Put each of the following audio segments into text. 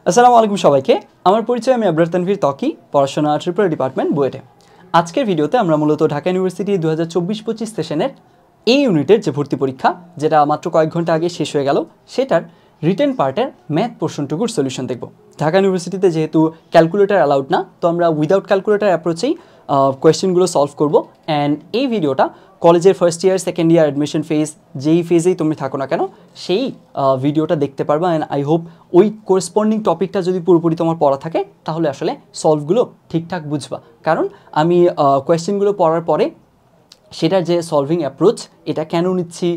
আসসালামু আলাইকুম সবাইকে। আমার পরিচয় আমি আবরার তানভীর ত্বকী, পড়াশোনা ট্রিপল ডিপার্টমেন্ট বুয়েটে। আজকের ভিডিওতে আমরা মূলত ঢাকা ইউনিভার্সিটি 2024-25 সেশনের এই ইউনিটের যে ভর্তি পরীক্ষা, যেটা মাত্র কয়েক ঘন্টা আগে শেষ হয়ে গেল, সেটার রিটেন পার্টের ম্যাথ পোর্শনটুকুর সলিউশন দেখব। ঢাকা ইউনিভার্সিটিতে যেহেতু ক্যালকুলেটর অ্যালাউড না, তো আমরা উইদাউট ক্যালকুলেটর অ্যাপ্রোচেই কোয়েশ্চেনগুলো সলভ করব। অ্যান্ড এই ভিডিওটা কলেজের first year second year admission phase, যেই ফেজেই তুমি থাকো না কেন, সেই ভিডিওটা দেখতে পারবা। অ্যান্ড আই হোপ ওই কোরেসপন্ডিং টপিকটা যদি পুরোপুরি তোমার পড়া থাকে, তাহলে আসলে সলভগুলো ঠিকঠাক বুঝবা। কারণ আমি কোয়েশ্চেনগুলো পড়ার পরে সেটার যে সলভিং অ্যাপ্রোচ, এটা কেন নিচ্ছি,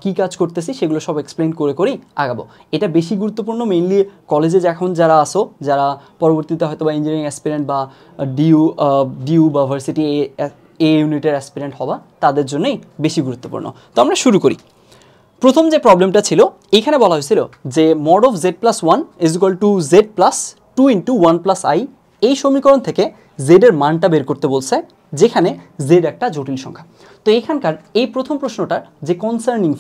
কী কাজ করতেছি, সেগুলো সব এক্সপ্লেন করে করেই আগাবো। এটা বেশি গুরুত্বপূর্ণ মেইনলি কলেজে এখন যারা আসো, যারা পরবর্তীতে হয়তো বা ইঞ্জিনিয়ারিং অ্যাসপিরেন্ট বা ডিউ বা ভার্সিটি এ ইউনিটের অ্যাসপিরেন্ট হবা, তাদের জন্যই বেশি গুরুত্বপূর্ণ। তো আমরা শুরু করি। প্রথম যে প্রবলেমটা ছিল, এখানে বলা হয়েছিল যে mod of z+1 is equal two z+2 into 1+i, এই সমীকরণ থেকে জেডের মানটা বের করতে বলছে, যেখানে জেড একটা জটিল সংখ্যা। তো এখানকার এই প্রথম প্রশ্নটার যে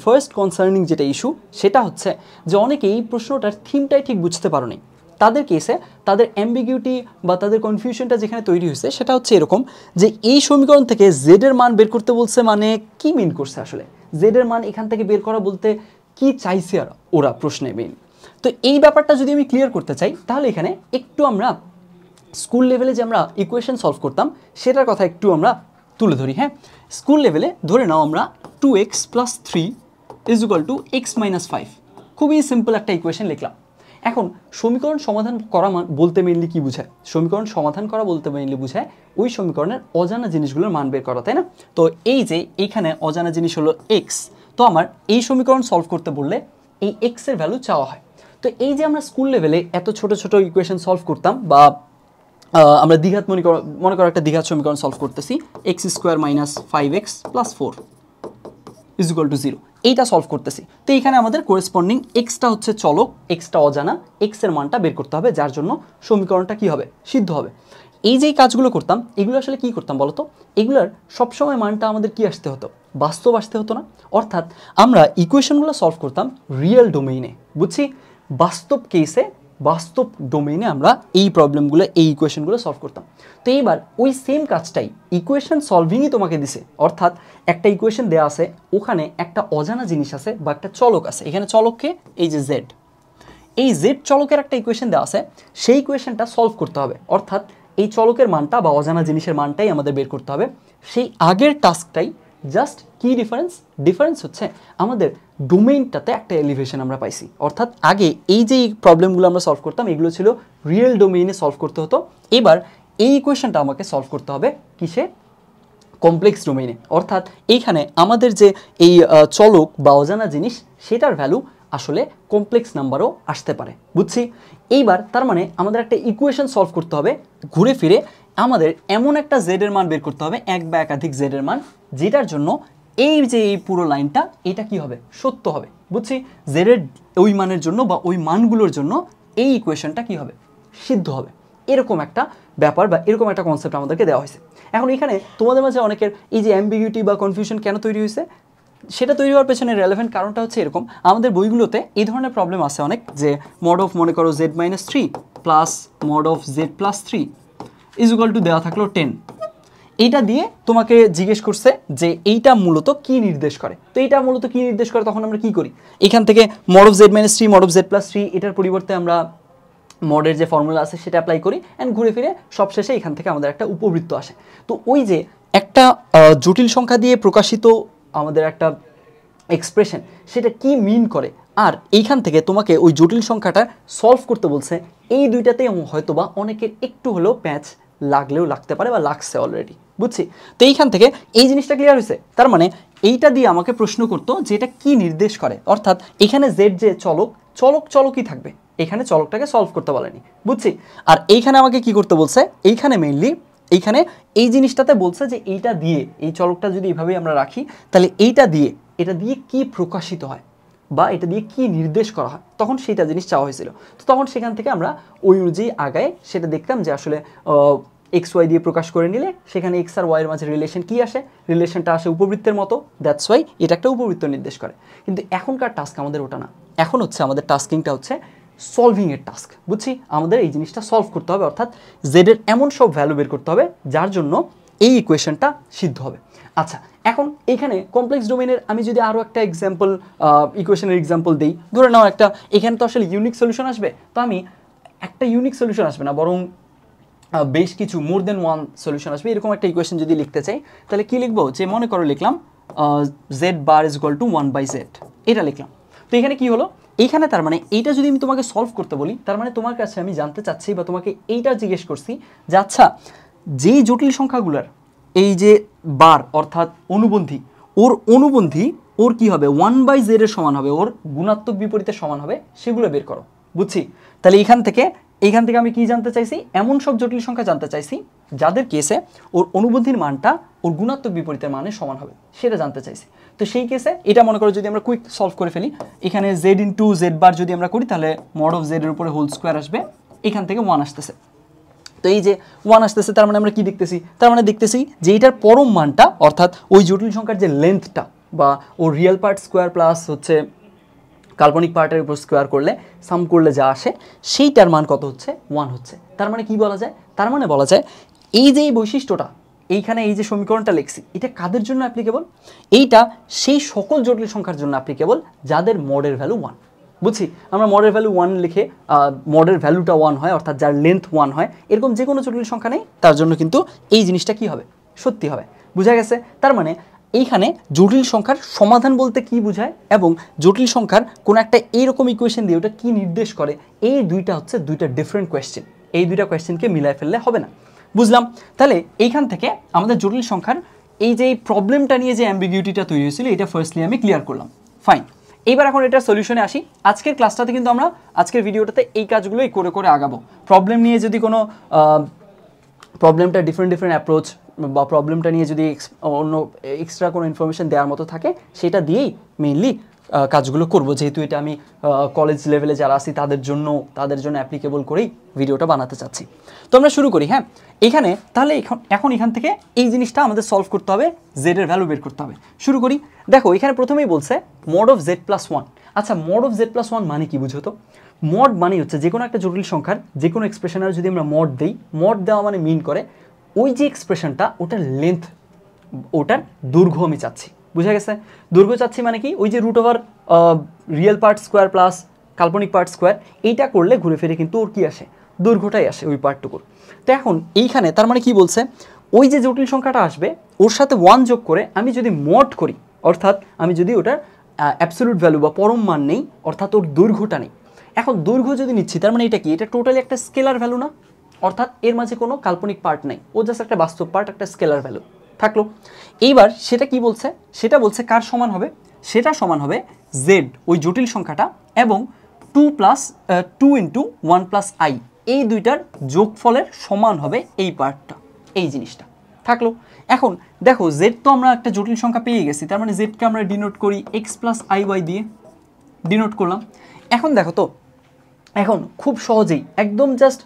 ফার্স্ট কনসার্নিং যেটা ইস্যু, সেটা হচ্ছে যে অনেকে এই প্রশ্নটার থিমটাই ঠিক বুঝতে পারোনি। তাদের কেসে তাদের অ্যাম্বিগিউটি বা তাদের কনফিউশনটা যেখানে তৈরি হয়েছে, সেটা হচ্ছে এরকম যে এই সমীকরণ থেকে জেডের মান বের করতে বলছে, মানে কি মিন করছে আসলে, জেডের মান এখান থেকে বের করা বলতে কি চাইছে আর ওরা প্রশ্নে মেইন। তো এই ব্যাপারটা যদি আমি ক্লিয়ার করতে চাই, তাহলে এখানে একটু আমরা স্কুল লেভেলে যে আমরা ইকুয়েশন সলভ করতাম, সেটার কথা একটু আমরা তুলে ধরি। হ্যাঁ, স্কুল লেভেলে ধরে নাও আমরা 2x + 3 is equal two x - 5, খুবই সিম্পল একটা ইকুয়েশন লিখলাম। এখন সমীকরণ সমাধান করা বলতে মেইনলি কী বোঝায়? সমীকরণ সমাধান করা বলতে মেইনলি বোঝায় ওই সমীকরণের অজানা জিনিসগুলোর মান বের করা, তাই না? তো এই যে এইখানে অজানা জিনিস হলো x, তো আমার এই সমীকরণ সলভ করতে বললে এই x এর ভ্যালু চাওয়া হয়। তো এই যে আমরা স্কুল লেভেলে এত ছোট ছোট ইকুয়েশন সলভ করতাম, বা আমরা দ্বিঘাত মনে করো একটা দ্বিঘাত সমীকরণ সলভ করতেছি, x² - 5x + 4 is equal to 0, এইটা সলভ করতেছি। তো এইখানে আমাদের কোরেসপন্ডিং এক্সটা হচ্ছে চলক, এক্সটা অজানা, এক্সের মানটা বের করতে হবে, যার জন্য সমীকরণটা কি হবে, সিদ্ধ হবে। এই যে কাজগুলো করতাম, এগুলো আসলে কি করতাম বলো তো? এগুলোর সবসময় মানটা আমাদের কি আসতে হতো, বাস্তব আসতে হতো না। অর্থাৎ আমরা ইকুয়েশনগুলো সলভ করতাম রিয়েল ডোমেইনে, বুঝছি, বাস্তব কেসে, বাস্তব ডোমেইনে আমরা এই প্রবলেমগুলো, এই ইকুয়েশনগুলো সলভ করতাম। তো এইবার ওই সেম কাজটাই ইকুয়েশন সলভিংই তোমাকে দিছে। অর্থাৎ একটা ইকুয়েশন দেওয়া আছে, ওখানে একটা অজানা জিনিস আছে বা একটা চলক আছে। এখানে চলককে এই যে জেড, এই জেড চলকের একটা ইকুয়েশন দেওয়া আছে, সেই ইকুয়েশনটা সলভ করতে হবে। অর্থাৎ এই চলকের মানটা বা অজানা জিনিসের মানটাই আমাদের বের করতে হবে। সেই আগের টাস্কটাই, জাস্ট কি ডিফারেন্স হচ্ছে আমাদের ডোমেইনটাতে একটা এলিভেশন আমরা পাইছি। অর্থাৎ আগে এই যে প্রবলেমগুলো আমরা সলভ করতাম, এগুলো ছিল রিয়েল ডোমেইনে সলভ করতে হতো। এবার এই ইকুয়েশনটা আমাকে সলভ করতে হবে কিসে, কমপ্লেক্স ডোমেইনে। অর্থাৎ এইখানে আমাদের যে এই চলক বা অজানা জিনিস, সেটার ভ্যালু আসলে কমপ্লেক্স নাম্বারও আসতে পারে, বুঝছি। এইবার তার মানে আমাদের একটা ইকুয়েশন সলভ করতে হবে, ঘুরে ফিরে আমাদের এমন একটা জেডের মান বের করতে হবে, এক বা একাধিক জেডের মান, যেটার জন্য এই যে এই পুরো লাইনটা, এটা কি হবে, সত্য হবে, বুঝছি। জেডের ওই মানের জন্য বা ওই মানগুলোর জন্য এই ইকুয়েশনটা কি হবে, সিদ্ধ হবে। এরকম একটা ব্যাপার বা এরকম একটা কনসেপ্ট আমাদেরকে দেওয়া হয়েছে। এখন এখানে তোমাদের মাঝে অনেকের এই যে অ্যাম্বিগুইটি বা কনফিউশন কেন তৈরি হয়েছে, সেটা তৈরি হওয়ার পেছনে রেলেভেন্ট কারণটা হচ্ছে এরকম, আমাদের বইগুলোতে এই ধরনের প্রবলেম আছে অনেক, যে মড অফ মনে করো z-3 plus mod of z+3 is equal two দেওয়া থাকলো 10। এইটা দিয়ে তোমাকে জিজ্ঞেস করছে যে এইটা মূলত কি নির্দেশ করে। তো এইটা মূলত কি নির্দেশ করে, তখন আমরা কি করি, এখান থেকে mod of z-3 mod of z+3, এটার পরিবর্তে আমরা মডের যে ফর্মুলা আছে সেটা অ্যাপ্লাই করি, অ্যান্ড ঘুরে ফিরে সবশেষে এখান থেকে আমাদের একটা উপবৃত্ত আসে। তো ওই যে একটা জটিল সংখ্যা দিয়ে প্রকাশিত আমাদের একটা এক্সপ্রেশন, সেটা কি মিন করে, আর এইখান থেকে তোমাকে ওই জটিল সংখ্যাটা সলভ করতে বলছে, এই দুইটাতেই হয়তো বা অনেকের একটু হলেও প্যাচ লাগতে পারে বা লাগছে অলরেডি, বুঝছি। তো এইখান থেকে এই জিনিসটা ক্লিয়ার হয়েছে। তার মানে এইটা দিয়ে আমাকে প্রশ্ন করতো যে এটা কী নির্দেশ করে। অর্থাৎ এখানে জেড যে চলকই থাকবে, এখানে চলকটাকে সলভ করতে বলেনি, বুঝছি। আর এইখানে আমাকে কি করতে বলছে, এইখানে মেইনলি এইখানে এই জিনিসটাতে বলছে যে এইটা দিয়ে, এই চলকটা যদি এইভাবেই আমরা রাখি, তাহলে এটা দিয়ে কি প্রকাশিত হয় বা এটা দিয়ে কি নির্দেশ করা হয়, তখন সেইটা জিনিস চাওয়া হয়েছিল। তো তখন সেখান থেকে আমরা ওই অনুযায়ী আগায় সেটা দেখতাম যে আসলে XY দিয়ে প্রকাশ করে নিলে সেখানে X আর Y এর মাঝে রিলেশন কি আসে, রিলেশনটা আসে উপবৃত্তের মতো, দ্যাটস ওয়াই এটা একটা উপবৃত্ত নির্দেশ করে। কিন্তু এখনকার টাস্ক আমাদের ওটা না, এখন হচ্ছে আমাদের টাস্কিংটা হচ্ছে সলভিংয়ের টাস্ক, বুঝছি? আমাদের এই জিনিসটা সলভ করতে হবে, অর্থাৎ জেডের এমন সব ভ্যালু বের করতে হবে যার জন্য এই ইকুয়েশনটা সিদ্ধ হবে। আচ্ছা, এখন এখানে কমপ্লেক্স ডোমেনের আমি যদি আরও একটা এক্সাম্পল ইকুয়েশনের এক্সাম্পল দিই, ধরে নাও একটা, এখানে তো আসলে ইউনিক সলিউশন আসবে, তো আমি একটা ইউনিক সলিউশন আসবে না, বরং বেশ কিছু মোর দেন ওয়ান সলিউশন আসবে, এরকম একটা ইকুয়েশন যদি লিখতে চাই তাহলে কি লিখবো, যে মনে করো লিখলাম Z bar is equal two 1/z, এটা লিখলাম। তো এখানে কি হলো, এইখানে তার মানে এইটা যদি আমি তোমাকে সলভ করতে বলি, তার মানে তোমার কাছে আমি জানতে চাচ্ছি বা তোমাকে এইটা জিজ্ঞেস করছি যে আচ্ছা, যেই জটিল সংখ্যাগুলোর এই যে বার অর্থাৎ অনুবন্ধী, ওর অনুবন্ধী ওর কি হবে 1/z এর সমান হবে, ওর গুণাত্মক বিপরীতের সমান হবে, সেগুলো বের করো, বুঝছি? তাহলে এইখান থেকে আমি কি জানতে চাইছি, এমন সব জটিল সংখ্যা জানতে চাইছি যাদের কেসে ওর অনুবন্ধীর মানটা ওর গুণাত্মক বিপরীতের মানের সমান হবে, সেটা জানতে চাইছি। তো সেই কেসে এটা মনে করো যদি আমরা কুইক সলভ করে ফেলি, এখানে জেড ইন্টু জেড বার যদি আমরা করি তাহলে মড অফ জেড এর উপরে হোল স্কোয়ার আসবে, এখান থেকে 1 আসতেছে। তো এই যে 1 আসতেছে তার মানে আমরা কি দেখতেছি, তার মানে দেখতেছি যে এটার পরম মানটা অর্থাৎ ওই জটিল সংখ্যার যে লেন্থটা বা ওর রিয়েল পার্ট স্কোয়ার প্লাস হচ্ছে কাল্পনিক পার্টের উপর স্কোয়ার করলে সাম করলে যা আসে সেইটার মান কত হচ্ছে, 1 হচ্ছে। তার মানে কি বলা যায়, তার মানে বলা যায় এই যে এই বৈশিষ্ট্যটা এইখানে এই যে সমীকরণটা লিখছি এটা কাদের জন্য অ্যাপ্লিকেবল, এইটা সেই সকল জটিল সংখ্যার জন্য অ্যাপ্লিকেবল যাদের মডের ভ্যালু 1, বুঝছি? আমরা মডের ভ্যালু 1 লিখে মডের ভ্যালুটা 1 হয় অর্থাৎ যার লেন্থ 1 হয়, এরকম যে কোনো জটিল সংখ্যা নেই তার জন্য কিন্তু এই জিনিসটা কি হবে, সত্যি হবে। বুঝা গেছে? তার মানে এইখানে জটিল সংখ্যার সমাধান বলতে কি বোঝায় এবং জটিল সংখ্যার কোনো একটা এইরকম ইকুয়েশন দিয়ে ওটা কি নির্দেশ করে, এই দুইটা হচ্ছে দুইটা ডিফারেন্ট কোয়েশ্চেন, এই দুইটা কোয়েশ্চেনকে মিলায় ফেললে হবে না, বুঝলাম? তাহলে এইখান থেকে আমাদের জটিল সংখ্যার এই যে প্রবলেমটা নিয়ে যে অ্যাম্বিগুইটিটা তৈরি হয়েছিল এটা ফার্স্টলি আমি ক্লিয়ার করলাম, ফাইন। এইবার এখন এটা সলিউশনে আসি। আজকের ক্লাসটাতে কিন্তু আমরা আজকের ভিডিওটাতে এই কাজগুলোই করে করে আগাবো। প্রবলেম নিয়ে যদি কোনো প্রবলেমটা ডিফারেন্ট অ্যাপ্রোচ বা প্রবলেমটা নিয়ে যদি অন্য এক্সট্রা কোনো ইনফরমেশন দেওয়ার মতো থাকে সেটা দিয়েই মেইনলি কাজগুলো করব, যেহেতু এটা আমি কলেজ লেভেলে যারা আছি তাদের জন্য অ্যাপ্লিকেবল করেই ভিডিওটা বানাতে চাচ্ছি। তো আমরা শুরু করি। হ্যাঁ, এখানে তাহলে এখন এখান থেকে এই জিনিসটা আমাদের সলভ করতে হবে, জেডের ভ্যালু বের করতে হবে। শুরু করি। দেখো এখানে প্রথমেই বলছে মড অফ জেড প্লাস 1। আচ্ছা, মড অফ জেড প্লাস 1 মানে কি বুঝো তো? মড মানে হচ্ছে যে কোনো একটা জটিল সংখ্যার যে কোনো এক্সপ্রেশনের যদি আমরা মড দিই, মড দেওয়া মানে মিন করে ওই যে এক্সপ্রেশনটা ওটার লেন্থ, ওটার দৈর্ঘ্য আমি চাচ্ছি। বুঝা গেছে? দৈর্ঘ্য চাচ্ছি মানে কি, ওই যে root over real part square plus কাল্পনিক পার্ট স্কোয়ার, এইটা করলে ঘুরে ফিরে কিন্তু ওর কি আসে, দৈর্ঘ্যটাই আসে ওই পার্টটুকুর। তো এখন এইখানে তার মানে কি বলছে, ওই যে জটিল সংখ্যাটা আসবে ওর সাথে 1 যোগ করে আমি যদি মড করি, অর্থাৎ আমি যদি ওটার অ্যাবসলিউট ভ্যালু বা পরম মান নেই, অর্থাৎ ওর দৈর্ঘ্যটা নেই। এখন দৈর্ঘ্য যদি নিচ্ছি তার মানে এটা কি, এটা টোটালি একটা স্কেলার ভ্যালু না, অর্থাৎ এর মাঝে কোনো কাল্পনিক পার্ট নেই, ও জাস্ট একটা বাস্তব পার্ট, একটা স্কেলার ভ্যালু থাকলো। এইবার সেটা কি বলছে, সেটা বলছে কার সমান হবে, সেটা সমান হবে জেড ওই জটিল সংখ্যাটা এবং 2 ইন্টু 1 প্লাস আই, এই দুইটার যোগফলের সমান হবে এই পার্টটা, এই জিনিসটা থাকলো। এখন দেখো জেড তো আমরা একটা জটিল সংখ্যা পেয়ে গেছি, তার মানে জেডকে আমরা ডিনোট করি এক্স প্লাস আই ওয়াই দিয়ে ডিনোট করলাম। এখন দেখো তো, এখন খুব সহজেই একদম জাস্ট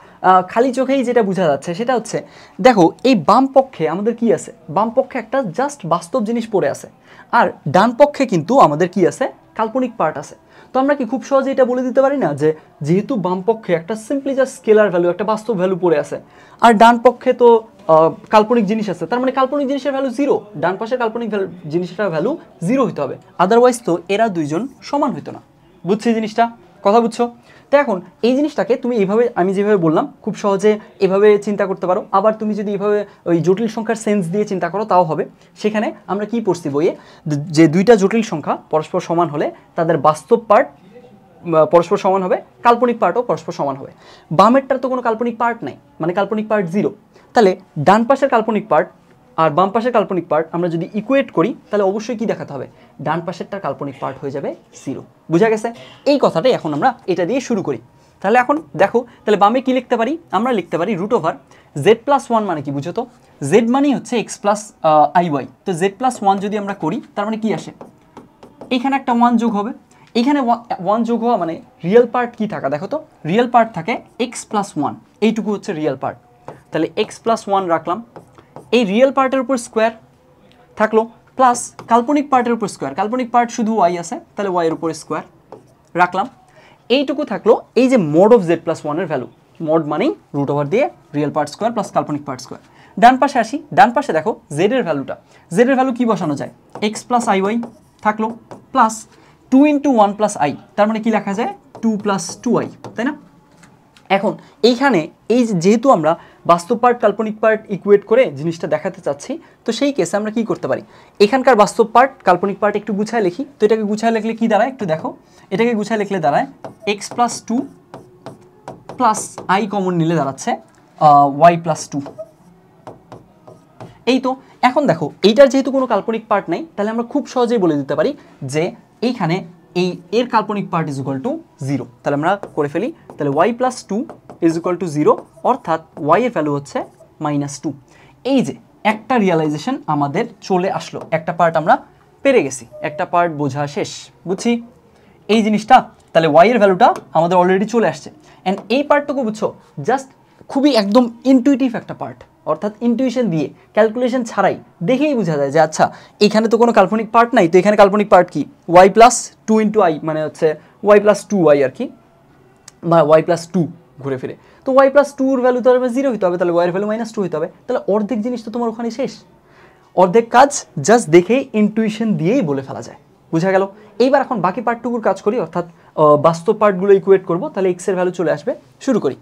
খালি চোখেই যেটা বোঝা যাচ্ছে সেটা হচ্ছে, দেখো এই বাম পক্ষে আমাদের কি আছে, বাম পক্ষে একটা জাস্ট বাস্তব জিনিস পড়ে আছে, আর ডান পক্ষে কিন্তু আমাদের কি আছে, কাল্পনিক পার্ট আছে। তো আমরা কি খুব সহজে এটা বলে দিতে পারি না যে যেহেতু বাম পক্ষে একটা সিম্পলি জাস্ট স্কেলার ভ্যালু, একটা বাস্তব ভ্যালু পড়ে আছে, আর ডান পক্ষে তো কাল্পনিক জিনিস আছে, তার মানে কাল্পনিক জিনিসের ভ্যালু 0, ডান পাশের কাল্পনিক জিনিসটার ভ্যালু 0 হইতে হবে, আদারওয়াইজ তো এরা দুইজন সমান হইতো না। বুঝছি জিনিসটা, কথা বুঝছো? তো এখন এই জিনিসটাকে তুমি এইভাবে, আমি যেভাবে বললাম খুব সহজে এভাবে চিন্তা করতে পারো, আবার তুমি যদি এইভাবে ওই জটিল সংখ্যার সেন্স দিয়ে চিন্তা করো তাও হবে। সেখানে আমরা কি পড়ছি বইয়ে, যে দুইটা জটিল সংখ্যা পরস্পর সমান হলে তাদের বাস্তব পার্ট পরস্পর সমান হবে, কাল্পনিক পার্টও পরস্পর সমান হবে। বামেরটার তো কোনো কাল্পনিক পার্ট নাই, মানে কাল্পনিক পার্ট 0, তাহলে ডান পাশের কাল্পনিক পার্ট আর বাম পাশের কাল্পনিক পার্ট আমরা যদি ইকুয়েট করি তাহলে অবশ্যই কি দেখাতে হবে, ডান পাশেরটার কাল্পনিক পার্ট হয়ে যাবে 0। বুঝা গেছে? এই কথাটাই এখন আমরা এটা দিয়ে শুরু করি। তাহলে এখন দেখো, তাহলে বামে কি লিখতে পারি, আমরা লিখতে পারি রুট ওভার জেড প্লাস 1 মানে কি বুঝো তো, জেড মানেই হচ্ছে এক্স প্লাস আই ওয়াই। তো জেড প্লাস 1 যদি আমরা করি তার মানে কি আসে, এখানে একটা 1 যোগ হবে, এখানে 1 যোগ হওয়া মানে রিয়েল পার্ট কি থাকা, দেখো তো রিয়েল পার্ট থাকে এক্স প্লাস 1, এইটুকু হচ্ছে রিয়েল পার্ট। তাহলে এক্স প্লাস 1 রাখলাম, এই রিয়েল পার্টের উপর স্কোয়ার থাকলো, প্লাস কাল্পনিক পার্টের উপর স্কোয়ার, কাল্পনিক পার্ট শুধু ওয়াই আছে, তাহলে ওয়াই এর উপর স্কোয়ার রাখলাম। এইটুকু থাকলো এই যে মড অফ জেড প্লাস ওয়ানের ভ্যালু, মড মানেই রুট ওভার দিয়ে রিয়েল পার্ট স্কোয়ার প্লাস কাল্পনিক পার্ট স্কোয়ার। ডান পাশে আসি, ডান পাশে দেখো জেড এর ভ্যালুটা, জেড এর ভ্যালু কি বসানো যায়, এক্স প্লাস আই ওয়াই থাকলো প্লাস 2 × 1 প্লাস আই, তার মানে কি লেখা যায় 2 + 2i, তাই না? এখন এইখানে এই যেহেতু আমরা বাস্তব পার্ট কাল্পনিক পার্ট ইকুয়েট করে জিনিসটা দেখাতে চাচ্ছি, তো সেই কেসে আমরা কি করতে পারি, এখানকার বাস্তব পার্ট কাল্পনিক পার্ট একটু গুছায় লিখি। তো এটাকে গুছায় লিখলে কি দাঁড়ায় একটু দেখো, এটাকে গুছায় লিখলে দাঁড়ায় x plus 2 plus I common নিলে দাঁড়াচ্ছে ওয়াই প্লাস 2। এই তো এখন দেখো এইটার যেহেতু কোনো কাল্পনিক পার্ট নাই, তাহলে আমরা খুব সহজেই বলে দিতে পারি যে এইখানে এই এর কাল্পনিক পার্ট ইজ ইকুয়াল টু 0। তাহলে আমরা করে ফেলি, তাহলে y plus 2 is equal to 0, অর্থাৎ ওয়াই এর ভ্যালু হচ্ছে -2। এই যে একটা রিয়েলাইজেশন আমাদের চলে আসলো, একটা পার্ট আমরা পেরে গেছি, একটা পার্ট বোঝা শেষ, বুঝছি এই জিনিসটা। তাহলে ওয়াই এর ভ্যালুটা আমাদের অলরেডি চলে আসছে। অ্যান্ড এই পার্টটুকু বুঝছো, জাস্ট খুবই একদম ইনটুইটিভ একটা পার্ট, অর্থাৎ ইনটুইশন দিয়ে ক্যালকুলেশন ছাড়াই দেখেই বোঝা যায় যে আচ্ছা এখানে তো কোনো কাল্পনিক পার্ট নাই, তো এখানে কাল্পনিক পার্ট কি ওয়াই প্লাস 2 × i, মানে হচ্ছে ওয়াই প্লাস 2y আর কি, বা ওয়াই প্লাস 2 ঘুরে ফিরে। তো ওয়াই প্লাস 2-র ভ্যালু তো 0 হতে হবে, তাহলে ওয়াইয়ের ভ্যালু -2 হতে হবে। তাহলে অর্ধেক জিনিস তো তোমার ওখানে শেষ, অর্ধেক কাজ জাস্ট দেখেই ইনটুইশন দিয়েই বলে ফেলা যায়, বুঝা গেল? এইবার এখন বাকি পার্টটুকুর কাজ করি, অর্থাৎ বাস্তব পার্টগুলো ইকুয়েট করবো, তাহলে এক্স এর ভ্যালু চলে আসবে। শুরু করি,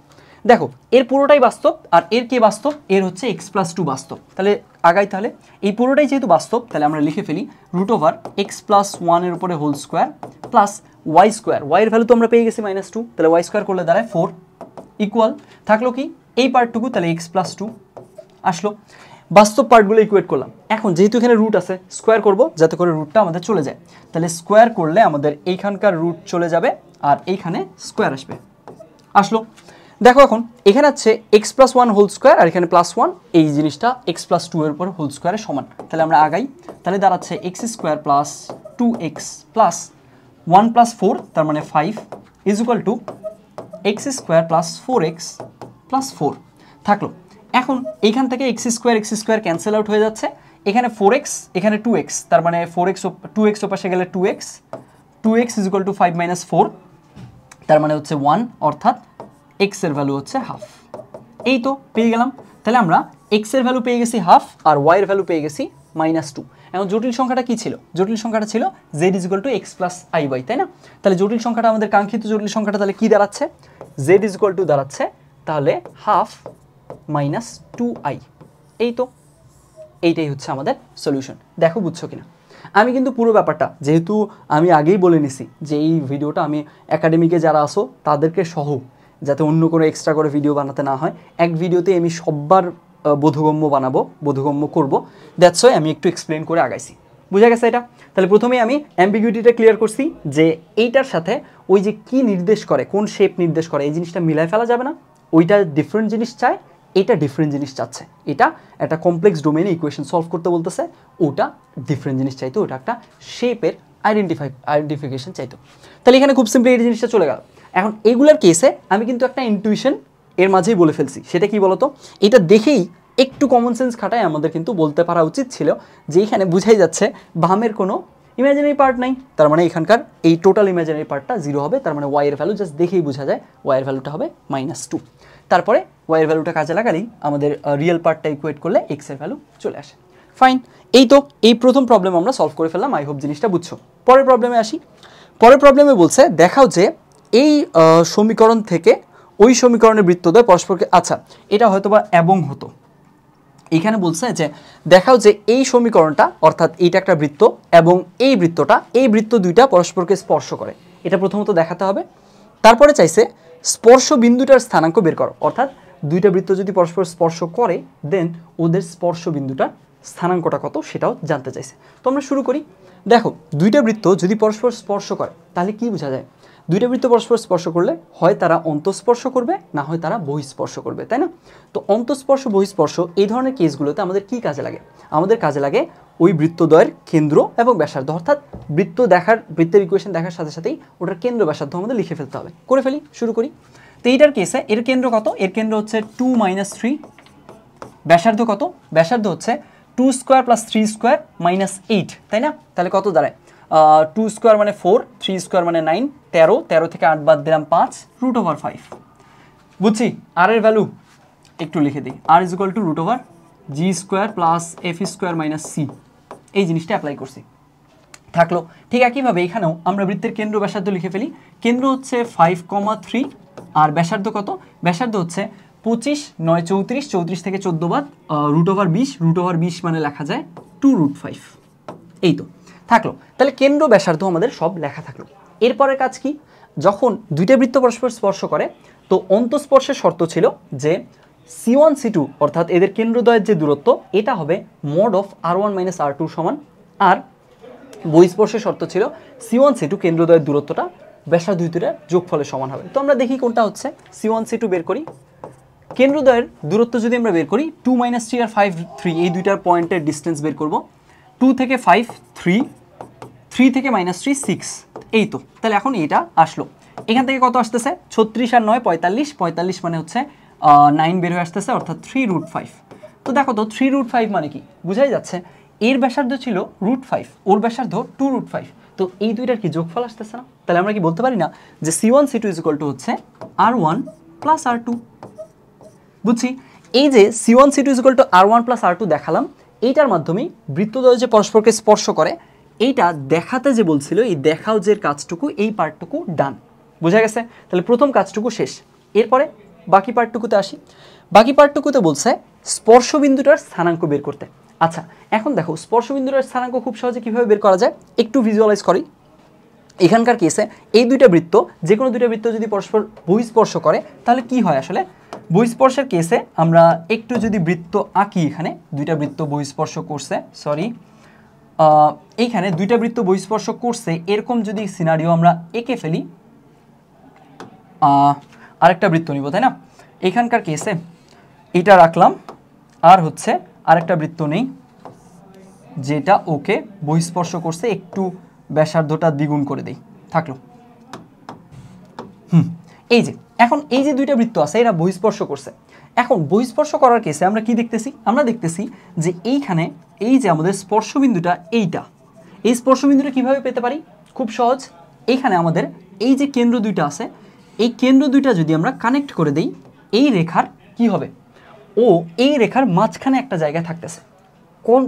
দেখো এর পুরোটাই বাস্তব, আর এর কে বাস্তব, এর হচ্ছে x + 2 বাস্তব। তাহলে আগাই, তাহলে এই পুরোটাই যেহেতু বাস্তব, তাহলে আমরা লিখে ফেলি রুট ওভার x + 1 এর উপরে whole square plus y square, y এর ভ্যালু তো আমরা পেয়ে গেছি -2, তাহলে ওয়াই স্কোয়ার করলে দাঁড়ায় 4 ইকুয়াল থাকলো কি এই পার্টটুকু, তাহলে x + 2 আসলো। বাস্তব পার্টগুলো ইকুয়েট করলাম। এখন যেহেতু এখানে রুট আছে, স্কোয়ার করব যাতে করে রুটটা আমাদের চলে যায়। তাহলে স্কোয়ার করলে আমাদের এইখানকার রুট চলে যাবে আর এইখানে স্কোয়ার আসবে, আসলো। দেখো এখন এখানে আছে x + 1 হোল স্কোয়ার আর এখানে +1, এই জিনিসটা x + 2 এর উপর হোল স্কোয়ারের সমান। তাহলে আমরা আগাই, তাহলে দাঁড়াচ্ছে x² + 2x + 1 + 4, তার মানে 5 is equal two x² + 4x + 4 থাকলো। এখন এইখান থেকে x² ক্যান্সেল আউট হয়ে যাচ্ছে, এখানে 4x এখানে 2x, তার মানে 2x ওপাশে গেলে 2x ইজ ইকুয়াল টু 5 - 4, তার মানে হচ্ছে 1, অর্থাৎ x এর ভ্যালু হচ্ছে হাফ। এই তো পেয়ে গেলাম। তাহলে আমরা x এর ভ্যালু পেয়ে গেছি হাফ আর y এর ভ্যালু পেয়ে গেছি -2। এখন জটিল সংখ্যাটা কি ছিল, জটিল সংখ্যাটা ছিল z is equal two x + iy, তাই না? তাহলে জটিল সংখ্যাটা আমাদের কাঙ্ক্ষিত জটিল সংখ্যাটা তাহলে কি দাঁড়াচ্ছে, z ইজ ইকুয়াল টু দাঁড়াচ্ছে তাহলে হাফ -2i। এই তো এইটাই হচ্ছে আমাদের সলিউশন। দেখো বুঝছো কিনা? আমি কিন্তু পুরো ব্যাপারটা, যেহেতু আমি আগেই বলে নিছি যে এই ভিডিওটা আমি একাডেমিকে যারা আসো তাদেরকে সহ, যাতে অন্য কোনো এক্সট্রা করে ভিডিও বানাতে না হয়, এক ভিডিওতে আমি সবার বোধগম্য বানাবো, বোধগম্য করবো, দ্যাটস ওয়াই আমি একটু এক্সপ্লেন করে আগাইছি। বুঝা গেছে এটা? তাহলে প্রথমেই আমি অ্যাম্বিগুইটিটা ক্লিয়ার করছি যে এইটার সাথে ওই যে কি নির্দেশ করে, কোন শেপ নির্দেশ করে, এই জিনিসটা মিলাই ফেলা যাবে না। ওইটা ডিফারেন্ট জিনিস চায়, এটা ডিফারেন্ট জিনিস চাচ্ছে। এটা একটা কমপ্লেক্স ডোমেনে ইকুয়েশন সলভ করতে বলতেছে, ওটা ডিফারেন্ট জিনিস চাইতো, ওটা একটা শেপের আইডেন্টিফিকেশন চাইতো। তাহলে এখানে খুব সিম্পলি এই জিনিসটা চলে গেল। এখন এইগুলোর কেসে আমি কিন্তু একটা ইনটুইশন এর মাঝেই বলে ফেলছি, সেটা কি বলতো, এটা দেখেই একটু কমন সেন্স খাটায় আমাদের কিন্তু বলতে পারা উচিত ছিল যে এইখানে বুঝাই যাচ্ছে বামের কোনো ইমাজিনারি পার্ট নাই, তার মানে এখানকার এই টোটাল ইমাজিনারি পার্টটা 0 হবে, তার মানে ওয়াই এর ভ্যালু জাস্ট দেখেই বোঝা যায় ওয়াই এর ভ্যালুটা হবে -2। তারপরে ওয়াই এর ভ্যালুটা কাজে লাগালেই আমাদের রিয়েল পার্টটা ইকুয়েট করলে এক্স এর ভ্যালু চলে আসে। ফাইন, এই তো এই প্রথম প্রবলেম আমরা সলভ করে ফেললাম। আই হোপ জিনিসটা বুঝছো। পরের প্রবলেমে আসি। পরের প্রবলেমে বলছে দেখাও যে এই সমীকরণ থেকে ওই সমীকরণের বৃত্তদ্বয় পরস্পরকে, আচ্ছা এটা হয়তো বা এবং হতো, এইখানে বলছে যে দেখাও যে এই সমীকরণটা, অর্থাৎ এইটা একটা বৃত্ত এবং এই বৃত্তটা, এই বৃত্ত দুইটা পরস্পরকে স্পর্শ করে, এটা প্রথমত দেখাতে হবে। তারপরে চাইছে স্পর্শ বিন্দুটার স্থানাঙ্ক বের করো, অর্থাৎ দুইটা বৃত্ত যদি পরস্পর স্পর্শ করে দেন ওদের স্পর্শ বিন্দুটার স্থানাঙ্কটা কত সেটাও জানতে চাইছে। তো আমরা শুরু করি। দেখো দুইটা বৃত্ত যদি পরস্পর স্পর্শ করে তাহলে কি বোঝা যায়, দুইটা বৃত্ত পরস্পর স্পর্শ করলে হয় তারা অন্তঃস্পর্শ করবে, না হয় তারা বহিঃস্পর্শ করবে, তাই না? তো অন্তঃস্পর্শ বহিঃস্পর্শ এই ধরনের কেসগুলোতে আমাদের কি কাজে লাগে, আমাদের কাজে লাগে ওই বৃত্তদ্বয়ের কেন্দ্র এবং ব্যাসার্ধ, অর্থাৎ বৃত্তের ইকুয়েশন দেখার সাথে সাথেই ওটার কেন্দ্র ব্যাসার্ধ আমাদের লিখে ফেলতে হবে। করে ফেলি, শুরু করি। তো এইটার কেসে এর কেন্দ্র কত, এর কেন্দ্র হচ্ছে 2 - 3, ব্যাসার্ধ কত, ব্যাসার্ধ হচ্ছে 2² + 3² - 8, তাই না? তাহলে কত দাঁড়ায় 2 স্কোয়ার মানে 4, 3 স্কোয়ার মানে 9, 13, 13 থেকে 8 বাদ দিলাম 5, √5। বুঝছি? আর এর ভ্যালু একটু লিখে দিই, R is equal to √g square plus f square minus c। এই জিনিসটা অ্যাপ্লাই করছি, থাকলো। ঠিক একইভাবে এখানেও আমরা বৃত্তের কেন্দ্র ব্যাসার্ধ লিখে ফেলি। কেন্দ্র হচ্ছে 5,3 আর ব্যাসার্ধ কত? ব্যাসার্ধ হচ্ছে 25, 9, 34, 34 থেকে 14 বাদ √20, √20 মানে লেখা যায় 2√5। এই তো থাকলো। তাহলে কেন্দ্র ব্যাসার্ধ আমাদের সব লেখা থাকলো। এরপরের কাজ কি? যখন দুইটা বৃত্ত পরস্পর স্পর্শ করে, তো অন্তঃস্পর্শের শর্ত ছিল যে C1 C2 অর্থাৎ এদের কেন্দ্রদ্বয়ের যে দূরত্ব, এটা হবে mod of R1 minus R2 সমান। আর বহিঃস্পর্শের শর্ত ছিল C1 C2 কেন্দ্রদ্বয়ের দূরত্বটা ব্যাসার্ধ দুইটার যোগফলের সমান হবে। তো আমরা দেখি কোনটা হচ্ছে। C1 C2 বের করি। কেন্দ্রদ্বয়ের দূরত্ব যদি আমরা বের করি, 2 - 3 আর 5 3 এই দুইটার পয়েন্টের ডিস্টেন্স বের করব। 2 থেকে 5 3, 3 থেকে -3 6। এই তো, তাহলে এখন এটা আসলো। এখান থেকে কত আসতেছে? 36 আর 9 45, 45 মানে হচ্ছে 9 বের হয়ে আসতেছে, অর্থাৎ 3√5। তো দেখো তো 3√5 মানে কি? বুঝাই যাচ্ছে এর ব্যাসার্ধ ছিল √5, ওর ব্যাসার্ধ 2√5। তো এই দুইটার কি যোগফল আসতেছে না? তাহলে আমরা কি বলতে পারি না যে C1 C2 হচ্ছে R1 প্লাস R2? বুঝছি? এই যে C1 C2 R1 plus R2 দেখালাম, এইটার মাধ্যমেই বৃত্তদ্বয় যে পরস্পরকে স্পর্শ করে এইটা দেখাতে যে বলছিল, এই দেখাও যে কাজটুকু, এই পার্টটুকু ডান। বোঝা গেছে? তাহলে প্রথম কাজটুকু শেষ। এরপরে বাকি পার্টটুকুতে আসি। বাকি পার্টটুকুতে বলছে স্পর্শবিন্দুটার স্থানাঙ্ক বের করতে। আচ্ছা, এখন দেখো স্পর্শবিন্দুটার স্থানাঙ্ক খুব সহজে কীভাবে বের করা যায় একটু ভিজুয়ালাইজ করি। এখানকার কেসে এই দুইটা বৃত্ত, যে কোনো দুইটা বৃত্ত যদি পরস্পর বহিঃস্পর্শ করে তাহলে কি হয় আসলে? বহিঃস্পর্শের কেসে আমরা একটু যদি বৃত্ত আঁকি, এখানে দুইটা বৃত্ত বহিঃস্পর্শ করছে, এইখানে দুইটা বৃত্ত বহিঃস্পর্শ করছে, এরকম যদি সিনারিও আমরা এঁকে ফেলি, আরেকটা বৃত্ত নিব, তাই না? এখানকার কেসে এটা রাখলাম, আর হচ্ছে আরেকটা বৃত্ত নেই যেটা ওকে বহিঃস্পর্শ করছে, একটু ব্যাসার্ধটা দ্বিগুণ করে দেই, থাকলো। এই যে এখন এই যে দুইটা বৃত্ত আছে এরা বহিঃস্পর্শ করছে। এখন বহিঃস্পর্শ করার কেসে আমরা কি দেখতেছি? আমরা দেখতেছি যে এইখানে এই যে আমাদের স্পর্শবিন্দুটা, এইটা, এই স্পর্শবিন্দুটা কিভাবে পেতে পারি? খুব সহজ। এইখানে আমাদের এই যে কেন্দ্র দুইটা আছে, এই কেন্দ্র দুইটা যদি আমরা কানেক্ট করে দেই, এই রেখার কি হবে? ও এই রেখার মাঝখানে একটা জায়গায় থাকতেছে।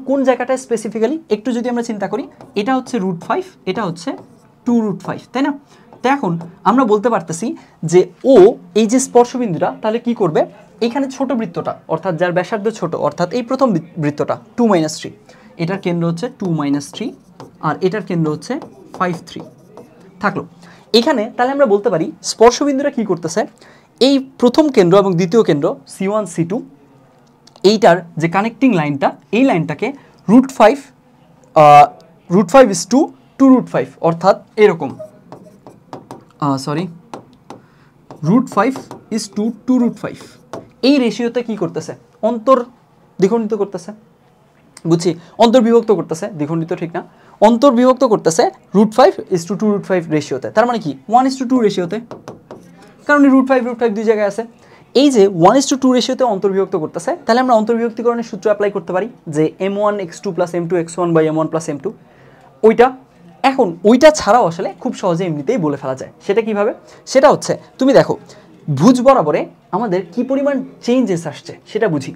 কোন জায়গাটা স্পেসিফিক্যালি একটু যদি আমরা চিন্তা করি, এটা হচ্ছে √5, এটা হচ্ছে 2√5, তাই না? তো এখন আমরা বলতে পারতেছি যে ও এই যে স্পর্শবিন্দুটা তাহলে কি করবে? এখানে ছোট বৃত্তটা, অর্থাৎ যার ব্যাসার্ধ ছোট, অর্থাৎ এই প্রথম বৃত্তটা 2 - 3, এটার কেন্দ্র হচ্ছে 2 - 3 আর এটার কেন্দ্র হচ্ছে 5 3, থাকলো। এখানে তাহলে আমরা বলতে পারি স্পর্শবিন্দুটা কি করতেছে? এই প্রথম কেন্দ্র এবং দ্বিতীয় কেন্দ্র C1 C2, এইটার যে কানেক্টিং লাইনটা, এই লাইনটাকে √5 is to 2√5, অর্থাৎ এরকম, √5 is to 2√5, এই রেশিওতে কি করতেছে? দ্বিখণ্ডিত করতেছে। বুঝছি? অন্তর্বিভক্ত করতেছে, দ্বিখণ্ডিত ঠিক না, অন্তর্বিভক্ত করতেছে √5 is to 2√5 রেশিওতে। তার মানে কি 1:2 রেশিওতে, কারণ √5 দুই জায়গায় আছে। এই যে 1:2 রেশিওতে অন্তর্বিভক্ত করতেছে, তাহলে আমরা অন্তর্বিভক্তিকরণের সূত্র অ্যাপ্লাই করতে পারি যে m1x2 + m2x1 / m1 + m2, ওইটা। এখন ওইটা ছাড়াও আসলে খুব সহজে এমনিতেই বলে ফেলা যায়। সেটা কিভাবে? সেটা হচ্ছে তুমি দেখো ভুজ বরাবরে আমাদের কি পরিমাণ চেঞ্জেস আসছে সেটা বুঝি।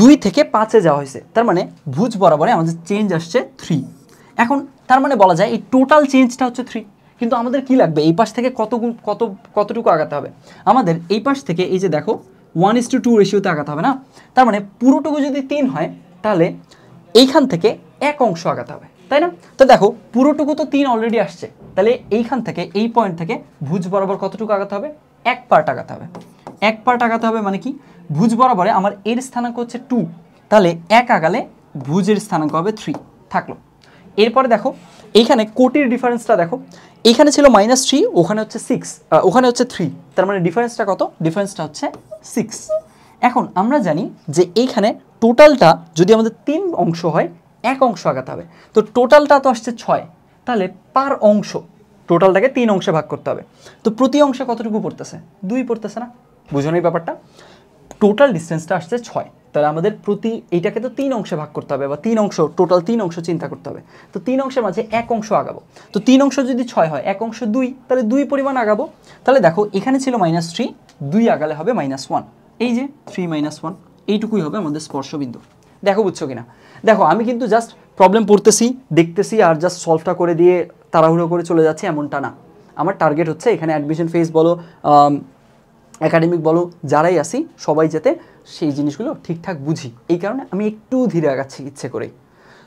2 থেকে 5-এ যাওয়া হয়েছে, তার মানে ভুজ বরাবরে আমাদের চেঞ্জ আসছে 3। এখন তার মানে বলা যায় এই টোটাল চেঞ্জটা হচ্ছে 3, কিন্তু আমাদের কি লাগবে? এই পাশ থেকে কতটুকু আগাতে হবে? আমাদের এই পাশ থেকে এই যে দেখো 1:2 রেশিওতে আগাতে হবে না? তার মানে পুরোটুকু যদি 3 হয় তাহলে এইখান থেকে এক অংশ আগাতে হবে, তাই না? তো দেখো পুরোটুকু তো 3 অলরেডি আসছে, তাহলে এইখান থেকে এই পয়েন্ট থেকে ভুজ বরাবর কতটুকু আগাতে হবে? 1 পার্ট আগাতে হবে। 1 পার্ট আগাতে হবে মানে কি? ভুজ বরাবরে আমার এর স্থানাঙ্ক হচ্ছে 2, তাহলে 1 আগালে ভুজের স্থানাঙ্ক হবে 3, থাকলো। এরপরে দেখো এইখানে কোটির ডিফারেন্সটা দেখো, এইখানে ছিল -3, ওখানে হচ্ছে 6, ওখানে হচ্ছে 3, তার মানে ডিফারেন্সটা কত? ডিফারেন্সটা হচ্ছে 6। এখন আমরা জানি যে এইখানে টোটালটা যদি আমাদের 3 অংশ হয়, 1 অংশ আগাতে হবে। তো টোটালটা তো আসছে 6, তাহলে পার অংশ টোটালটাকে 3 অংশে ভাগ করতে হবে। তো প্রতি অংশে কতটুকু পড়তেছে? 2 পড়তেছে না? বুঝুন এই ব্যাপারটা। টোটাল ডিস্টেন্সটা আসছে 6, তাহলে আমাদের এইটাকে তো 3 অংশে ভাগ করতে হবে, বা 3 অংশ, টোটাল 3 অংশ চিন্তা করতে হবে। তো 3 অংশের মাঝে 1 অংশ আগাবো। তো 3 অংশ যদি 6 হয়, 1 অংশ 2, তাহলে 2 পরিমাণ আগাবো। তাহলে দেখো এখানে ছিল -3, 2 আগালে হবে -1, এই যে 3 - 1, এইটুকুই হবে আমাদের স্পর্শবিন্দু। দেখো বুঝছো কিনা? দেখো আমি কিন্তু জাস্ট প্রবলেম পড়তেছি, দেখতেছি আর জাস্ট সলভটা করে দিয়ে তাড়াহুড়ো করে চলে যাচ্ছি এমনটা না। আমার টার্গেট হচ্ছে এখানে অ্যাডমিশন ফেজ বলো, একাডেমিক বলো, যারাই আসি সবাই যাতে সেই জিনিসগুলো ঠিকঠাক বুঝি, এই কারণে আমি একটু ধীরে আগাচ্ছি ইচ্ছে করেই।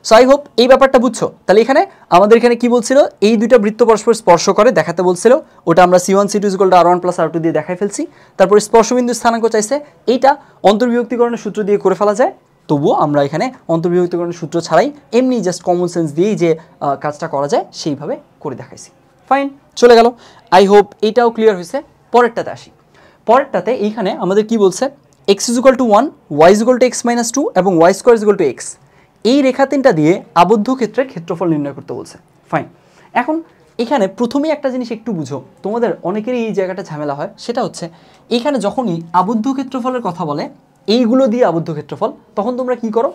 সো আই হোপ এই ব্যাপারটা বুঝছো। তাহলে এখানে আমাদের এখানে কি বলছিল, এই দুইটা বৃত্ত পরস্পর স্পর্শ করে দেখাতে বলছিল, ওটা আমরা C1 C2 = R1 + R2 দিয়ে দেখাই ফেলছি। তারপর স্পর্শবিন্দু স্থানাঙ্ক চাইছে, এইটা অন্তর্বিভক্তিকরণের সূত্র দিয়ে করে ফেলা যায়, তবুও আমরা এখানে অন্তর্বিভক্তিকরণের সূত্র ছাড়াই এমনি জাস্ট কমন সেন্স দিয়েই যে কাজটা করা যায় সেইভাবে করে দেখাইছি। ফাইন, চলে গেল। আই হোপ এইটাও ক্লিয়ার হয়েছে। পরেরটাতে আসি। পরেরটাতে এইখানে আমাদের কি বলছে, x = 1, y = x - 2 এবং y² = x, এই রেখা তিনটা দিয়ে আবদ্ধ ক্ষেত্রের ক্ষেত্রফল নির্ণয় করতে বলছে। ফাইন, এখন এখানে প্রথমেই একটা জিনিস একটু বুঝো, তোমাদের অনেকেরই এই জায়গাটা ঝামেলা হয়, সেটা হচ্ছে এখানে যখনই আবদ্ধ ক্ষেত্রফলের কথা বলে, এইগুলো দিয়ে আবদ্ধ ক্ষেত্রফল, তখন তোমরা কি করো,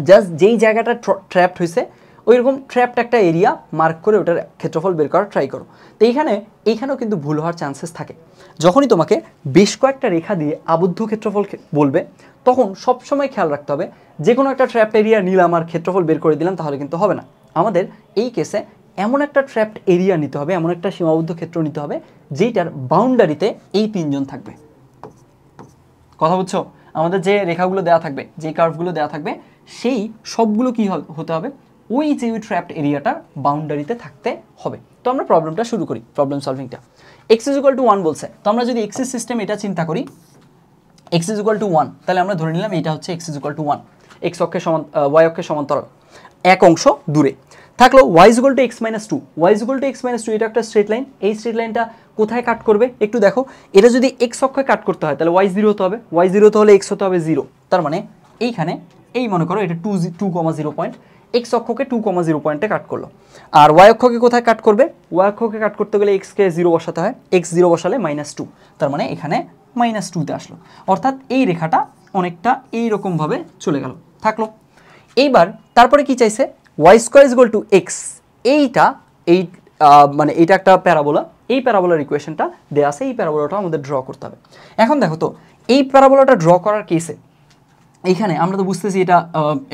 জাস্ট যেই জায়গাটা ট্র্যাপড হয়েছে ওইরকম ট্র্যাপড একটা এরিয়া মার্ক করে ওটার ক্ষেত্রফল বের করার ট্রাই করো। তো এইখানেও কিন্তু ভুল হওয়ার চান্সেস থাকে। যখনই তোমাকে বেশ কয়েকটা রেখা দিয়ে আবদ্ধ ক্ষেত্রফল বলবে, তখন সবসময় খেয়াল রাখতে হবে, যে কোনো একটা ট্র্যাপড এরিয়া নিলাম আর ক্ষেত্রফল বের করে দিলাম তাহলে কিন্তু হবে না। আমাদের এই কেসে এমন একটা ট্র্যাপড এরিয়া নিতে হবে, এমন একটা সীমাবদ্ধ ক্ষেত্র নিতে হবে যেটার বাউন্ডারিতে এই 3 জন থাকবে। কথা বুঝছো? আমাদের যে রেখাগুলো দেওয়া থাকবে, যে কার্ভগুলো দেওয়া থাকবে, সেই সবগুলো কি হতে হবে, ওই যে ওই ট্র্যাপড এরিয়াটার বাউন্ডারিতে থাকতে হবে। তো আমরা প্রবলেমটা শুরু করি, প্রবলেম সলভিংটা। x = 1 বলছে, তো আমরা যদি এক্সিস সিস্টেম এটা চিন্তা করি, x = 1, তাহলে আমরা ধরে নিলাম এটা হচ্ছে x = 1, x অক্ষের y অক্ষের সমান্তরাল, এক অংশ দূরে থাকলো। y = x - 2, y = x - 2, এটা একটা স্ট্রেট লাইন। এই স্ট্রেট লাইনটা কোথায় কাট করবে একটু দেখো, এটা যদি x অক্ষে কাট করতে হয় তাহলে y 0 হতে হবে, y 0 হতে হলে x হতে হবে 0। তার মানে এইখানে এই মনে করো এটা 2,0 পয়েন্ট, x অক্ষকে 2,0 পয়েন্টে কাট করলো। আর y অক্ষকে কোথায় কাট করবে, y অক্ষকে কাট করতে গেলে x কে 0 বসাতে হয়, x 0 বসালে -2, তার মানে এখানে -2তে আসলো। অর্থাৎ এই রেখাটা অনেকটা এইরকমভাবে চলে গেল, থাকলো। এইবার তারপরে কি চাইছে, y² = x, এইটা মানে এইটা একটা প্যারাবোলা, এই প্যারাবোলার ইকুয়েশনটা দেওয়া আছে, এই প্যারাবোলাটা আমাদের ড্র করতে হবে। এখন দেখো তো এই প্যারাবোলাটা ড্র করার কেসে এইখানে আমরা তো বুঝতেছি এটা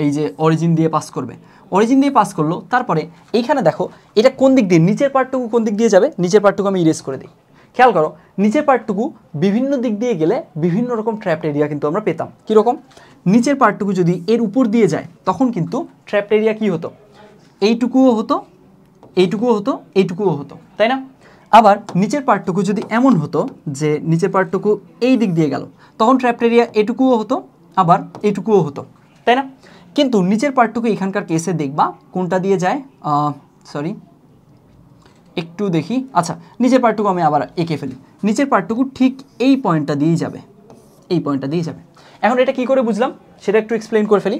এই যে অরিজিন দিয়ে পাস করবে, অরিজিন দিয়ে পাস করলো। তারপরে এইখানে দেখো এটা কোন দিক দিয়ে, নিচের পার্টটুকু কোন দিক দিয়ে যাবে, নিচের পার্টটুকু আমি ইরেজ করে দিই। খেয়াল করো, নিচের পার্টটুকু বিভিন্ন দিক দিয়ে গেলে বিভিন্ন রকম ট্র্যাপড এরিয়া কিন্তু আমরা পেতাম। কীরকম, নিচের পার্টটুকু যদি এর উপর দিয়ে যায় তখন কিন্তু ট্র্যাপড এরিয়া কী হতো, এইটুকুও হতো, এইটুকুও হতো, এইটুকুও হতো, তাই না? আবার নিচের পার্টটুকু যদি এমন হতো যে নিচের পার্টটুকু এই দিক দিয়ে গেল, তখন ট্র্যাপড এরিয়া এটুকুও হতো, আবার এটুকুও হতো, তাই না? কিন্তু নিচের পার্টটুকু এখানকার কেসে দেখবা কোনটা দিয়ে যায়, সরি একটু দেখি, আচ্ছা নিচের পার্টটুকু আমি আবার এঁকে ফেলি, নিচের পার্টটুকু ঠিক এই পয়েন্টটা দিয়েই যাবে, এই পয়েন্টটা দিয়ে যাবে। এখন এটা কি করে বুঝলাম সেটা একটু এক্সপ্লেন করে ফেলি।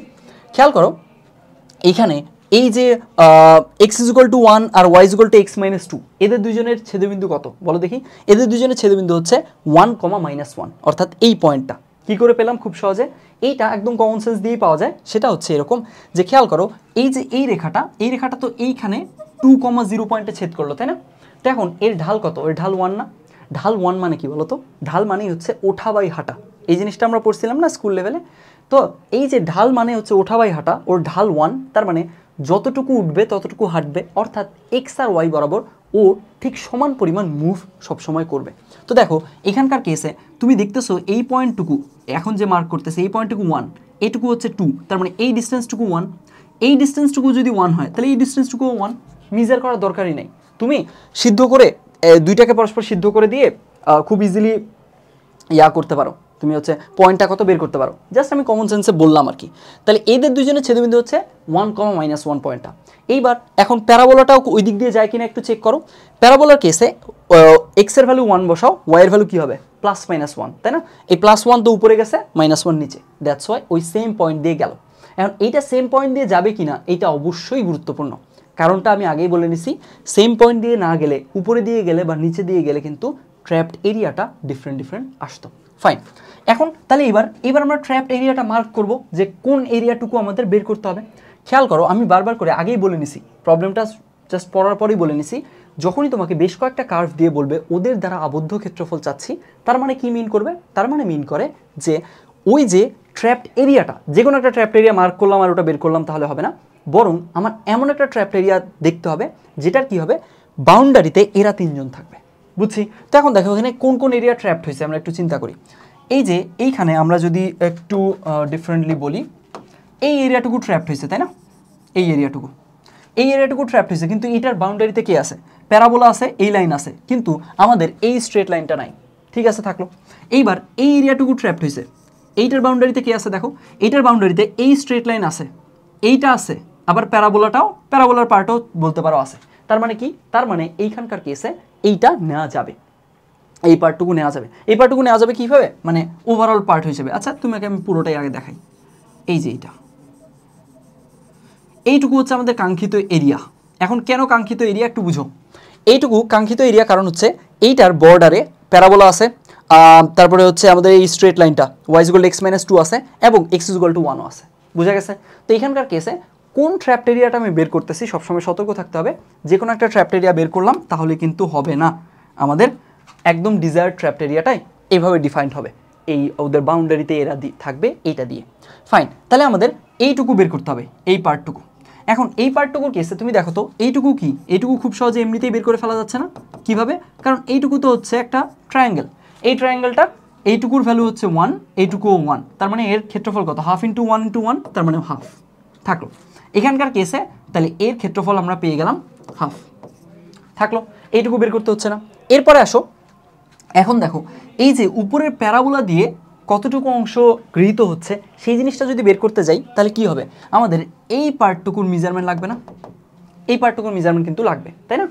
খেয়াল করো এইখানে এই যে x = 1 আর y = x - 2, এদের দুজনের ছেদবিন্দু কত বলো দেখি? এদের দুজনের ছেদবিন্দু হচ্ছে 1, -1, অর্থাৎ এই পয়েন্টটা। কি করে পেলাম? খুব সহজে, এইটা একদম কমন সেন্স দিয়েই পাওয়া যায়। সেটা হচ্ছে এরকম যে খেয়াল করো এই যে এই রেখাটা তো এইখানে 2,0 পয়েন্টে ছেদ করলো, তাই না? তো এখন এর ঢাল কত? এর ঢাল 1 না? ঢাল 1 মানে কি বলো তো? ঢাল মানেই হচ্ছে ওঠা বাই হাঁটা, এই জিনিসটা আমরা পড়ছিলাম না স্কুল লেভেলে। তো এই যে ঢাল মানে হচ্ছে ওঠা বাই হাঁটা, ওর ঢাল 1, তার মানে যতটুকু উঠবে ততটুকু হাঁটবে, অর্থাৎ এক্স আর ওয়াই বরাবর ও ঠিক সমান পরিমাণ মুভ সবসময় করবে। তো দেখো এখানকার কেসে তুমি দেখতেছো এই পয়েন্টটুকু এখন যে মার্ক করতেছে, এই পয়েন্টটুকু 1, এইটুকু হচ্ছে 2, তার মানে এই ডিস্টেন্সটুকু 1, এই ডিস্টেন্সটুকু যদি 1 হয় তাহলে এই ডিস্টেন্সটুকুও 1, মেজার করার দরকারই নেই। তুমি সিদ্ধ করে দুইটাকে পরস্পর সিদ্ধ করে দিয়ে খুব ইজিলি করতে পারো, তুমি হচ্ছে পয়েন্টটা কত বের করতে পারো। জাস্ট আমি কমন সেন্সে বললাম আর কি। তাহলে এদের দুজনের ছেদবিন্দু হচ্ছে 1, -1 পয়েন্টটা। এইবার এখন প্যারাবোলাটাও ওই দিক দিয়ে যায় কিনা একটু চেক করো। প্যারাবোলার কেসে এক্স এর ভ্যালু 1 বসাও, ওয়াই এর ভ্যালু কী হবে? +-1, তাই না? এই +1 তো উপরে গেছে, -1 নিচে, দ্যাটস ওয়াই ওই সেম পয়েন্ট দিয়ে গেল। এখন এইটা সেম পয়েন্ট দিয়ে যাবে কিনা এইটা অবশ্যই গুরুত্বপূর্ণ, কারণটা আমি আগেই বলে নিছি, সেম পয়েন্ট দিয়ে না গেলে, উপরে দিয়ে গেলে বা নিচে দিয়ে গেলে কিন্তু ট্র্যাপড এরিয়াটা ডিফারেন্ট আসতো। ফাইন, এখন তাহলে এবার আমরা ট্র্যাপড এরিয়াটা মার্ক করব যে কোন এরিয়াটুকু আমাদের বের করতে হবে। খেয়াল করো, আমি বারবার করে আগেই বলে নিছি, প্রবলেমটা জাস্ট পড়ার পরেই বলে নিছি, যখনই তোমাকে বেশ কয়েকটা কার্ভ দিয়ে বলবে ওদের দ্বারা আবদ্ধ ক্ষেত্রফল চাচ্ছি, তার মানে কি মিন করবে? তার মানে মিন করে যে ওই যে ট্র্যাপড এরিয়াটা, যে কোনো একটা ট্র্যাপড এরিয়া মার্ক করলাম আর ওটা বের করলাম তাহলে হবে না, বরং আমার এমন একটা ট্র্যাপড এরিয়া দেখতে হবে যেটার কি হবে, বাউন্ডারিতে এরা তিনজন থাকবে। বুঝছি? তো এখন দেখো এখানে কোন কোন এরিয়া ট্র্যাপড হয়েছে আমরা একটু চিন্তা করি। এই যে এইখানে আমরা যদি একটু ডিফারেন্টলি বলি, এই এরিয়াটুকু ট্র্যাপড হয়েছে, তাই না? এই এরিয়াটুকু ট্র্যাপড হয়েছে, কিন্তু এটার বাউন্ডারিতে কে আছে? প্যারাবোলা আছে, এই লাইন আছে, কিন্তু আমাদের এই স্ট্রেট লাইনটা নাই। ঠিক আছে, থাকলো। এইবার এই এরিয়াটুকু ট্র্যাপড হয়েছে, এইটার বাউন্ডারিতে কে আছে দেখো, এইটার বাউন্ডারিতে এই স্ট্রেট লাইন আছে, এইটা আছে, আবার প্যারাবোলার পার্টও বলতে পারো আছে। তার মানে কি? তার মানে এইখানকার কেসে এইটা নেওয়া যাবে, এই পার্টটুকু নেওয়া যাবে। এই পার্টটুকু নেওয়া যাবে কীভাবে? মানে ওভারঅল পার্ট হিসেবে। আচ্ছা তোমাকে আমি পুরোটাই আগে দেখাই। এই যে এইটুকু হচ্ছে আমাদের কাঙ্ক্ষিত এরিয়া। এখন কেন কাঙ্ক্ষিত এরিয়া একটু বুঝো। এইটুকু কাঙ্ক্ষিত এরিয়া কারণ হচ্ছে এইটার বর্ডারে প্যারাবোলা আছে, তারপরে হচ্ছে আমাদের এই স্ট্রেট লাইনটা y=x-2 আছে এবং x=1 আছে। বুঝা গেছে? তো এখানকার কেসে কোন ট্র্যাপড এরিয়াটা আমি বের করতেছি সবসময় সতর্ক থাকতে হবে। যে কোনো একটা ট্র্যাপড এরিয়া বের করলাম তাহলে কিন্তু হবে না, আমাদের একদম ডিজায়ার্ড ট্র্যাপড এরিয়াটাই এইভাবে ডিফাইন্ড হবে, এই ওদের বাউন্ডারিতে এরা থাকবে এইটা দিয়ে। ফাইন, তাহলে আমাদের এইটুকু বের করতে হবে, এই পার্টটুকু। এখন এই পার্টটুকুর কেসে তুমি দেখো তো এইটুকু কি? এইটুকু খুব সহজে এমনিতেই বের করে ফেলা যাচ্ছে না। কিভাবে? কারণ এইটুকু তো হচ্ছে একটা ট্রায়াঙ্গেল, এই ট্রায়াঙ্গেলটার এইটুকুর ভ্যালু হচ্ছে 1, এইটুকুও 1, তার মানে এর ক্ষেত্রফল কত? 1/2 × 1 × 1, তার মানে হাফ থাকলো এখানকার কেসে। তাহলে এর ক্ষেত্রফল আমরা পেয়ে গেলাম হাফ, থাকলো। এইটুকু বের করতে হচ্ছে না। এরপরে আসো, এখন দেখো এই যে উপরের প্যারাবোলা দিয়ে কতটুকু অংশ গৃহীত হচ্ছে সেই জিনিসটা যদি বের করতে যাই তাহলে কি হবে? আমাদের এই পার্টটুকুর মেজারমেন্ট লাগবে না? এই পার্টটুকুর মেজারমেন্ট কিন্তু লাগবে, তাই না?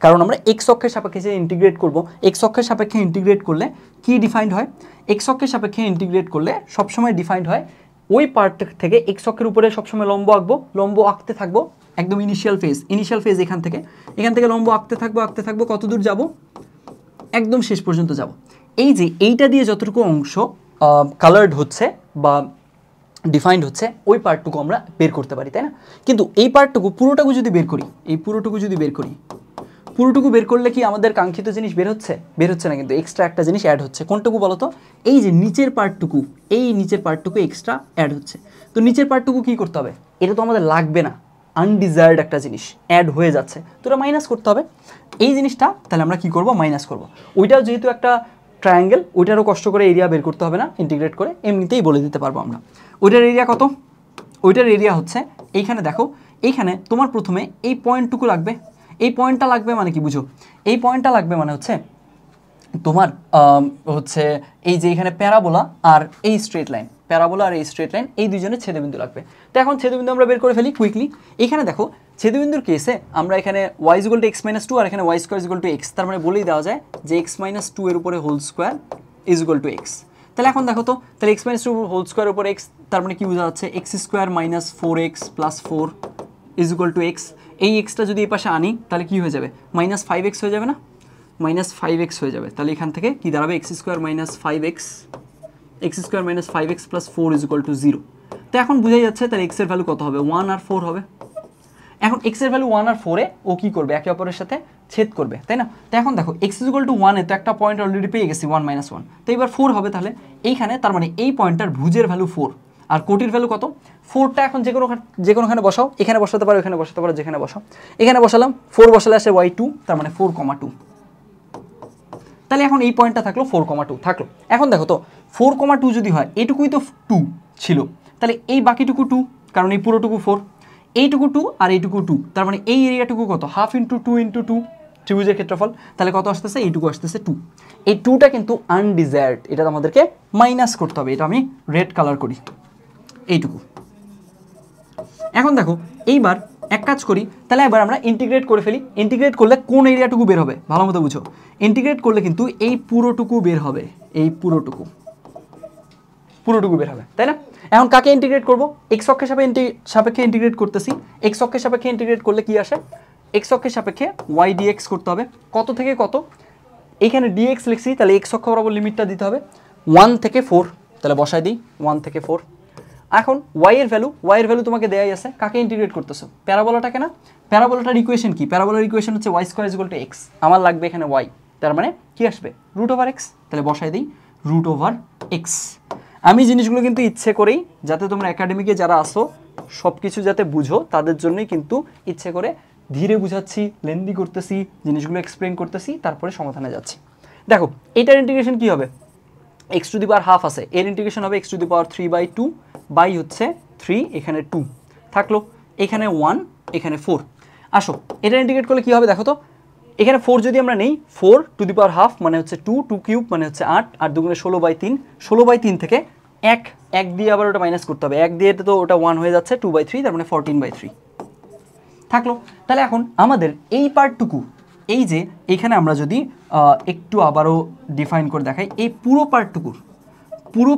কারণ আমরা এক্স অক্ষের সাপেক্ষে যে ইন্টিগ্রেট করব, এক্স অক্ষের সাপেক্ষে ইন্টিগ্রেট করলে কি ডিফাইন্ড হয়? এক্স অক্ষের সাপেক্ষে ইন্টিগ্রেট করলে সবসময় ডিফাইন্ড হয় ওই পার্ট থেকে এক্স অক্ষের উপরে সবসময় লম্ব আঁকবো, লম্ব আঁকতে থাকবো একদম ইনিশিয়াল ফেজ এখান থেকে লম্ব আঁকতে থাকবো কত দূর যাব? একদম শেষ পর্যন্ত যাব। এই যে এইটা দিয়ে যতটুকু অংশ কালার্ড হচ্ছে বা ডিফাইন্ড হচ্ছে ওই পার্টটুকু আমরা বের করতে পারি, তাই না? কিন্তু এই পার্টটুকু পুরোটুকু যদি বের করি, পুরোটুকু বের করলে কি আমাদের কাঙ্ক্ষিত জিনিস বের হচ্ছে? বের হচ্ছে না, কিন্তু এক্সট্রা একটা জিনিস অ্যাড হচ্ছে। কোনটুকু বলো তো? এই যে নিচের পার্টটুকু, এই নিচের পার্টটুকু এক্সট্রা অ্যাড হচ্ছে। তো নিচের পার্টটুকু কি করতে হবে? এটা তো আমাদের লাগবে না, আনডিজায়ার্ড একটা জিনিস অ্যাড হয়ে যাচ্ছে, তো এটা মাইনাস করতে হবে এই জিনিসটা। তাহলে আমরা কি করব? মাইনাস করব। ওইটাও যেহেতু একটা ট্রায়াঙ্গেল, ওইটারও কষ্ট করে এরিয়া বের করতে হবে না, ইন্টিগ্রেট করে এমনিতেই বলে দিতে পারবো আমরা। ওইটার এরিয়া কত? ওইটার এরিয়া হচ্ছে এইখানে দেখো, এইখানে তোমার প্রথমে এই পয়েন্টটুকু লাগবে। এই পয়েন্টটা লাগবে মানে কি বুঝো? এই পয়েন্টটা লাগবে মানে হচ্ছে তোমার হচ্ছে এই যে এখানে প্যারাবোলা আর এই স্ট্রেট লাইন, এই দুজনের ছেদবিন্দু লাগবে। তো এখন ছেদবিন্দু আমরা বের করে ফেলি কুইকলি। এখানে দেখো ছেদবিন্দুর কেসে আমরা এখানে y=x-2 আর এখানে y² x, তার মানে বলেই দেওয়া যায় যে x-2 এর উপরে হোল স্কোয়ার = x। তাহলে এখন দেখো তো, তাহলে x-2 হোল স্কোয়ার উপরে x, তার মানে কি বোঝা যাচ্ছে? x² - 4x + 4 = x। এই এক্সটা যদি এই পাশে আনি তাহলে কি হয়ে যাবে? -5x হয়ে যাবে না? -5x হয়ে যাবে। তাহলে এখান থেকে কি দাঁড়াবে? x² - 5x + 4 = 0। তো এখন বোঝাই যাচ্ছে তাহলে x এর ভ্যালু কত হবে? 1 আর 4 হবে। এখন x এর ভ্যালু 1 আর 4 এ ও কি করবে? একে অপরের সাথে ছেদ করবে, তাই না? তো এখন দেখো x = 1 এ তো একটা পয়েন্ট অলরেডি পেয়ে গেছি, 1 - 1। তো এবার 4 হবে তাহলে এইখানে, তার মানে এই পয়েন্টটার ভুজের ভ্যালু 4 আর কোটির ভ্যালু কত? 4টা এখন যে কোনোখানে বসাও, এখানে বসাতে পারো, এখানে বসাতে পারো, যেখানে বসাও। এখানে বসালাম, 4 বসালে আসে y2, তার মানে 4,2। তাহলে এখন এই পয়েন্টটা থাকলো 4,2 থাকলো। এখন দেখো তো 4,2 যদি হয়, এইটুকুই তো 2 ছিল, তাহলে এই বাকিটুকু 2, কারণ এই পুরোটুকু 4, এইটুকু 2 আর এইটুকু 2, তার মানে এই এরিয়াটুকু কত? 1/2 × 2 × 2 ত্রিভুজের ক্ষেত্রফল। তাহলে কত আসতেছে? এইটুকু আসতেছে 2। এই 2টা কিন্তু আনডিজায়ার্ড, এটা আমাদেরকে মাইনাস করতে হবে। এটা আমি রেড কালার করি, এইটুকু। এখন দেখো এইবার এক কাজ করি, তাহলে এবার আমরা ইন্টিগ্রেট করে ফেলি। ইন্টিগ্রেট করলে কোন এরিয়াটুকু বের হবে? ভালো মতো বুঝো। ইন্টিগ্রেট করলে কিন্তু এই পুরোটুকু বের হবে, এই পুরোটুকু বের হবে, তাই না? এখন কাকে ইন্টিগ্রেট করব? এক্স অক্ষের সাপেক্ষে ইন্টিগ্রেট করতেছি। এক্স অক্ষের সাপেক্ষে ইন্টিগ্রেট করলে কি আসে? এক্স অক্ষের সাপেক্ষে y dx করতে হবে। কত থেকে কত? এখানে dx লিখছি, তাহলে এক্স অক্ষ বরাবর লিমিটটা দিতে হবে 1 থেকে 4। তাহলে বসাই দিই 1 থেকে 4। এখন y এর ভ্যালু তোমাকে দেয়াই আছে, কাকে ইন্টিগ্রেট করতেছো? প্যারাবোলাটাকে না? প্যারাবোলাটার ইকুয়েশন কি? প্যারাবোলার ইকুয়েশন হচ্ছে y square equal to x, আমার লাগবে এখানে y, তার মানে কি আসবে? √x। তাহলে বসাই দিই √x। আমি জিনিসগুলো কিন্তু ইচ্ছে করেই, যাতে তোমরা একাডেমিকে যারা আসো সব কিছু যাতে বুঝো তাদের জন্যই কিন্তু ইচ্ছে করে ধীরে বুঝাচ্ছি, লেন্দি করতেছি, জিনিসগুলো এক্সপ্লেন করতেছি, তারপরে সমাধানে যাচ্ছি। দেখো এটার ইন্টিগ্রেশন কি হবে? x to the power half আছে, এর ইন্টিগ্রেশন হবে x to the power 3/2 by হচ্ছে 3, এখানে 2 থাকলো, এখানে 1, এখানে 4। আসো এটা ইন্টিগ্রেট করলে কি হবে দেখো তো, এখানে 4 যদি আমরা নেই, 4 টু দি পাওয়ার হাফ মানে হচ্ছে 2 কিউব মানে হচ্ছে 8, 8 দুগুণে 16/3, 16/3 থেকে 1 দিয়ে আবার ওটা মাইনাস করতে হবে, 1 দিয়ে তো ওটা 1 হয়ে যাচ্ছে, 2/3 তার মানে 14/3 থাকলো। তাহলে এখন আমাদের এই পার্টটুকু, এই যে এখানে আমরা যদি একটু আবারও ডিফাইন করে দেখাই, এই পুরো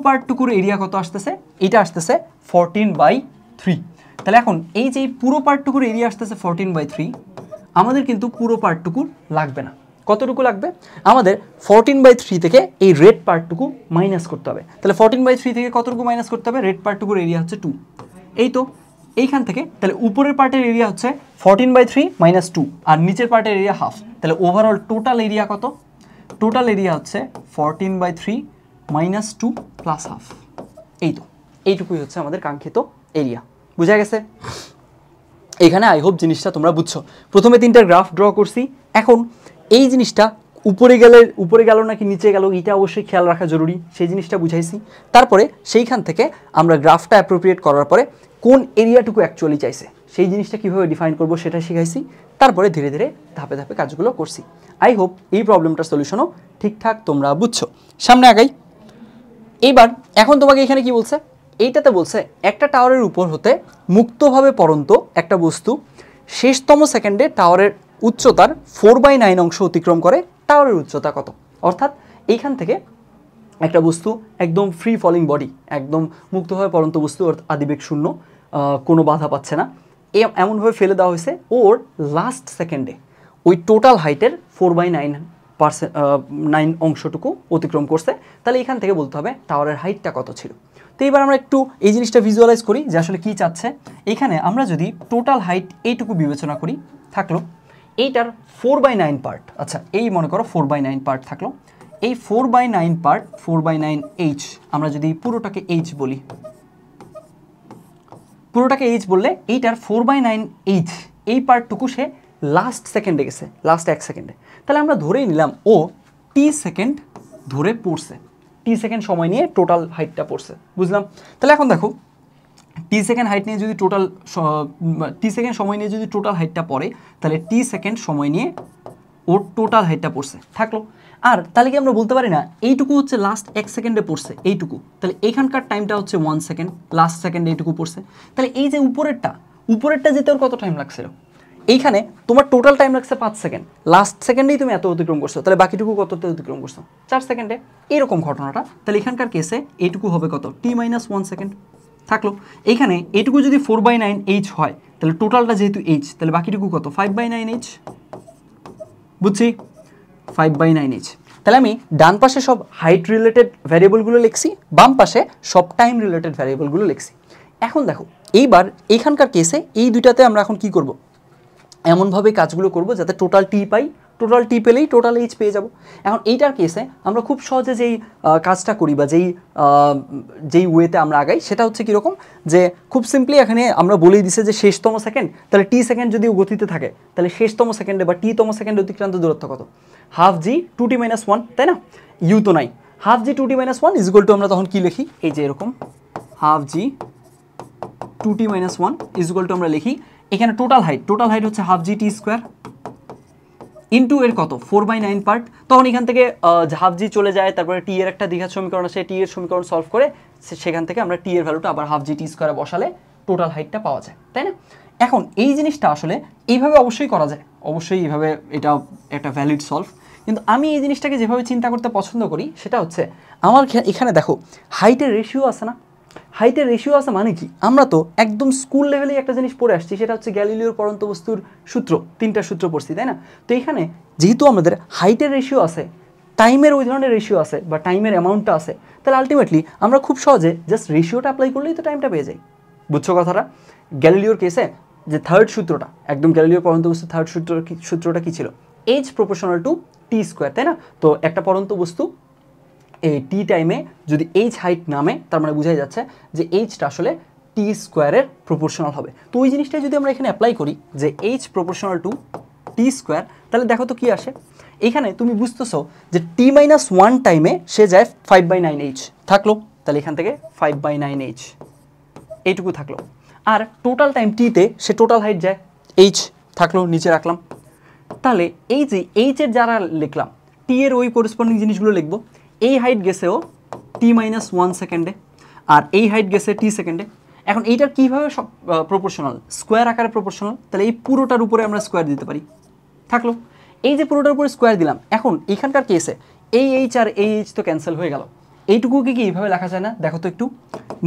পার্টটুকুর এরিয়া কত আসতেছে? এটা আসতেছে 14/3। তাহলে এখন এই যে পুরো পার্টটুকুর এরিয়া আসতেছে 14/3, আমাদের কিন্তু পুরো পার্টটুকু লাগবে না। কতটুকু লাগবে? আমাদের 14/3 থেকে এই রেড পার্টটুকু মাইনাস করতে হবে। তাহলে 14/3 থেকে কতটুকু মাইনাস করতে হবে? রেড পার্টটুকুর এরিয়া হচ্ছে 2, এই তো এইখান থেকে। তাহলে উপরের পার্টের এরিয়া হচ্ছে 14/3 মাইনাস 2, আর নিচের পার্টের এরিয়া হাফ। তাহলে ওভারঅল টোটাল এরিয়া কত? টোটাল এরিয়া হচ্ছে 14/3 মাইনাস 2 প্লাস হাফ। এই তো এইটুকুই হচ্ছে আমাদের কাঙ্ক্ষিত এরিয়া। বুঝা গেছে? এখানে আই হোপ জিনিসটা তোমরা বুঝছো। প্রথমে 3টার গ্রাফ ড্র করছি, এখন এই জিনিসটা উপরে গেল নাকি নিচে গেল এটা অবশ্যই খেয়াল রাখা জরুরি, সেই জিনিসটা বুঝাইছি। তারপরে সেইখান থেকে আমরা গ্রাফটা অ্যাপ্রোপ্রিয়েট করার পরে কোন এরিয়াটুকু অ্যাকচুয়ালি চাইছে সেই জিনিসটা কীভাবে ডিফাইন করব সেটা শিখাইছি। তারপরে ধীরে ধীরে ধাপে ধাপে কাজগুলো করছি। আই হোপ এই প্রবলেমটার সলিউশনও ঠিকঠাক তোমরা বুঝছো। সামনে আগাই। এইবার এখন তোমাকে এখানে কি বলছে? এইটাতে বলছে একটা টাওয়ারের উপর হতে মুক্তভাবে পড়ন্ত একটা বস্তু শেষতম সেকেন্ডে টাওয়ারের উচ্চতার 4/9 অংশ অতিক্রম করে, টাওয়ারের উচ্চতা কত? অর্থাৎ এইখান থেকে একটা বস্তু একদম ফ্রি ফলিং বডি, একদম মুক্তভাবে পড়ন্ত বস্তু, আদিবেগ শূন্য, কোনো বাধা পাচ্ছে না, এমনভাবে ফেলে দেওয়া হয়েছে, ওর লাস্ট সেকেন্ডে ওই টোটাল হাইটের 4/9 অংশটুকু অতিক্রম করছে। তাহলে এখান থেকে বলতে হবে টাওয়ারের হাইটটা কত ছিল। তো এবার আমরা একটু এই জিনিসটা ভিজুয়ালাইজ করি যে আসলে কী চাচ্ছে। এখানে আমরা যদি টোটাল হাইট এইটুকু বিবেচনা করি, থাকলো এইটার 4/9 পার্ট, আচ্ছা এই মনে করো 4/9 পার্ট থাকলো, এই 4/9 পার্ট 4/9 h, আমরা যদি পুরোটাকে h বলি, পুরোটাকে h বললে এইটার 4/9 h এই পার্টটুকু সে লাস্ট সেকেন্ডে গেছে, লাস্ট 1 সেকেন্ডে। তাহলে আমরা ধরেই নিলাম ও t সেকেন্ড ধরে পড়ছে, t সেকেন্ড সময় নিয়ে টোটাল হাইটটা পড়ছে, বুঝলাম। তাহলে এখন দেখো t সেকেন্ড হাইট নিয়ে যদি t সেকেন্ড সময় নিয়ে যদি টোটাল হাইটটা পড়ে, তাহলে t সেকেন্ড সময় নিয়ে ওর টোটাল হাইটটা পড়ছে, থাকলো। আর তাহলে কি আমরা বলতে পারি না এইটুকু হচ্ছে লাস্ট 1 সেকেন্ডে পড়ছে এইটুকু, তাহলে এখানকার টাইমটা হচ্ছে 1 সেকেন্ড, লাস্ট সেকেন্ডে এইটুকু পড়ছে। তাহলে এই যে উপরেরটা যেতে ওর কত টাইম লাগছিল? এইখানে তোমার টোটাল টাইম লাগছে 5 সেকেন্ড, লাস্ট সেকেন্ডেই তুমি এত অতিক্রম করছো, তাহলে বাকিটুকু কততে অতিক্রম করছো? 4 সেকেন্ডে। এরকম ঘটনাটা। তাহলে এখানকার কেসে এইটুকু হবে কত? t-1 সেকেন্ড থাকলো। এইখানে এইটুকু যদি 4/9 h হয়, তাহলে টোটালটা যেহেতু h, তাহলে বাকিটুকু কত? 5/9 h, বুঝছি? 5/9 h। তাহলে আমি ডান পাশে সব হাইট রিলেটেড ভ্যারিয়েবলগুলো লিখছি, বাম পাশে সব টাইম রিলেটেড ভ্যারিয়েবলগুলো লিখছি। এখন দেখো এইবার এইখানকার কেসে এই দুইটাতে আমরা এখন কি করব? এমনভাবে কাজগুলো করব যাতে টোটাল টি পাই, টোটাল টি পেলেই টোটাল এইচ পেয়ে যাব। এখন এইটার কেসে আমরা খুব সহজে যেই কাজটা করি বা যেই ওয়েতে আমরা আগাই সেটা হচ্ছে কীরকম, যে খুব সিম্পলি এখানে আমরা বলেই দিছে যে শেষতম সেকেন্ড, তাহলে টি সেকেন্ড যদি গতিতে থাকে তাহলে শেষতম সেকেন্ডে বা টি-তম সেকেন্ডে অতিক্রান্ত দূরত্ব কত? হাফ জি 2t-1, তাই না? ইউ তো নাই, half G 2t-1 is equal two আমরা তখন কি লিখি? এই যে এরকম half G 2t-1 is equal two আমরা লিখি এখানে টোটাল হাইট হচ্ছে হাফ জি টি স্কোয়ার ইন্টু এর কত? 4/9 পার্ট। তখন এখান থেকে হাফ জি চলে যায়, তারপরে টি এর একটা দ্বিঘাত সমীকরণ আছে, টি এর সমীকরণ সলভ করে সেখান থেকে আমরা টি এর ভ্যালুটা আবার হাফ জি টি স্কোয়ারে বসালে টোটাল হাইটটা পাওয়া যায়, তাই না? এখন এই জিনিসটা আসলে এইভাবে অবশ্যই করা যায়, অবশ্যই এইভাবে এটা একটা ভ্যালিড সলভ, কিন্তু আমি এই জিনিসটাকে যেভাবে চিন্তা করতে পছন্দ করি সেটা হচ্ছে আমার এখানে দেখো হাইটের রেশিও আছে না? হাইটের রেশিও আছে মানে কি? আমরা তো একদম স্কুল লেভেলে একটা জিনিস পড়ে আসছি, সেটা হচ্ছে গ্যালিলিওর পড়ন্ত বস্তুর সূত্র, 3টা সূত্র পড়ছি, তাই না? তো এখানে যেহেতু আমাদের হাইটের রেশিও আছে, টাইমের ওই ধরনের রেশিও আছে বা টাইমের অ্যামাউন্টটা আছে, তাহলে আলটিমেটলি আমরা খুব সহজে জাস্ট রেশিওটা অ্যাপ্লাই করলেই তো টাইমটা পেয়ে যাই। বুঝছো কথাটা? গ্যালিলিওর কেসে যে থার্ড সূত্রটা, একদম গ্যালিলিওর পরন্ত বস্তু থার্ড সূত্রটা কী ছিল? H proportional to T square, তাই না? তো একটা পরন্ত বস্তু এই টি টাইমে যদি এইচ হাইট নামে, তার মানে বোঝাই যাচ্ছে যে এইচটা আসলে টি স্কোয়ারের প্রপোর্শনাল হবে। তো ওই জিনিসটাই যদি আমরা এখানে অ্যাপ্লাই করি যে H proportional to T square, তাহলে দেখো তো কী আসে। এখানে তুমি বুঝতেছো যে t-1 টাইমে সে যায় 5/9h থাকলো, তাহলে এখান থেকে 5/9h এইটুকু থাকলো। আর টোটাল টাইম টিতে সে টোটাল হাইট যায় h থাকলো, নিচে রাখলাম। তাহলে এই যে এইচের যারা লিখলাম, টি এর ওই করেসপন্ডিং জিনিসগুলো লিখবো। এই হাইট গেছেও t-1 সেকেন্ডে, আর এই হাইট গেছে টি সেকেন্ডে। এখন এইটার কীভাবে সব প্রপোর্শনাল? স্কোয়ার আকারে প্রপোর্শনাল, তাহলে এই পুরোটার উপরে আমরা স্কোয়ার দিতে পারি, থাকলো। এই যে পুরোটার উপরে স্কোয়ার দিলাম, এখন এইখানকার কেসে এই এইচ আর এই এইচ তো ক্যান্সেল হয়ে গেল। এইটুকুকে কি এইভাবে লেখা যায় না? দেখো তো একটু,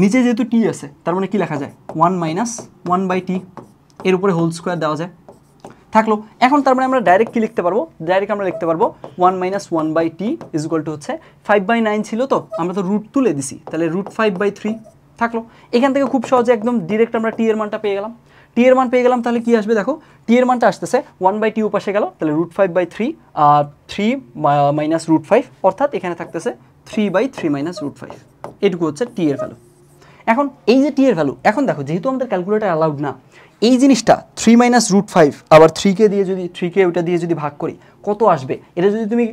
নিচে যেহেতু টি আছে তার মানে কি লেখা যায়? 1-1/t, এর উপরে হোল স্কোয়ার দেওয়া যায়, থাকলো। এখন তার মানে আমরা ডাইরেক্ট কি লিখতে পারবো? ডাইরেক্ট আমরা লিখতে পারবো 1-1/t ইজ ইকুয়াল টু হচ্ছে 5/9 ছিল, তো আমরা তো রুট তুলে দিছি, তাহলে √5/3 থাকলো। এখান থেকে খুব সহজে একদম ডিরেক্ট আমরা টি এর মানটা পেয়ে গেলাম। টি এর মান পেয়ে গেলাম, তাহলে কি আসবে দেখো, টি এর মানটা আসতেছে 1/t উপাশে গেল, তাহলে √5/3 আর 3 মাইনাস √5, অর্থাৎ এখানে থাকতেছে 3/3 মাইনাস √5। এটুকু হচ্ছে টি এর ভ্যালু। এখন এই যে টি এর ভ্যালু, এখন দেখো যেহেতু আমাদের ক্যালকুলেটার অ্যালাউড না, এই জিনিসটা 3 মাইনাস √5 আবার 3কে দিয়ে যদি 3কে ওটা দিয়ে যদি ভাগ করি কত আসবে, এটা যদি তুমি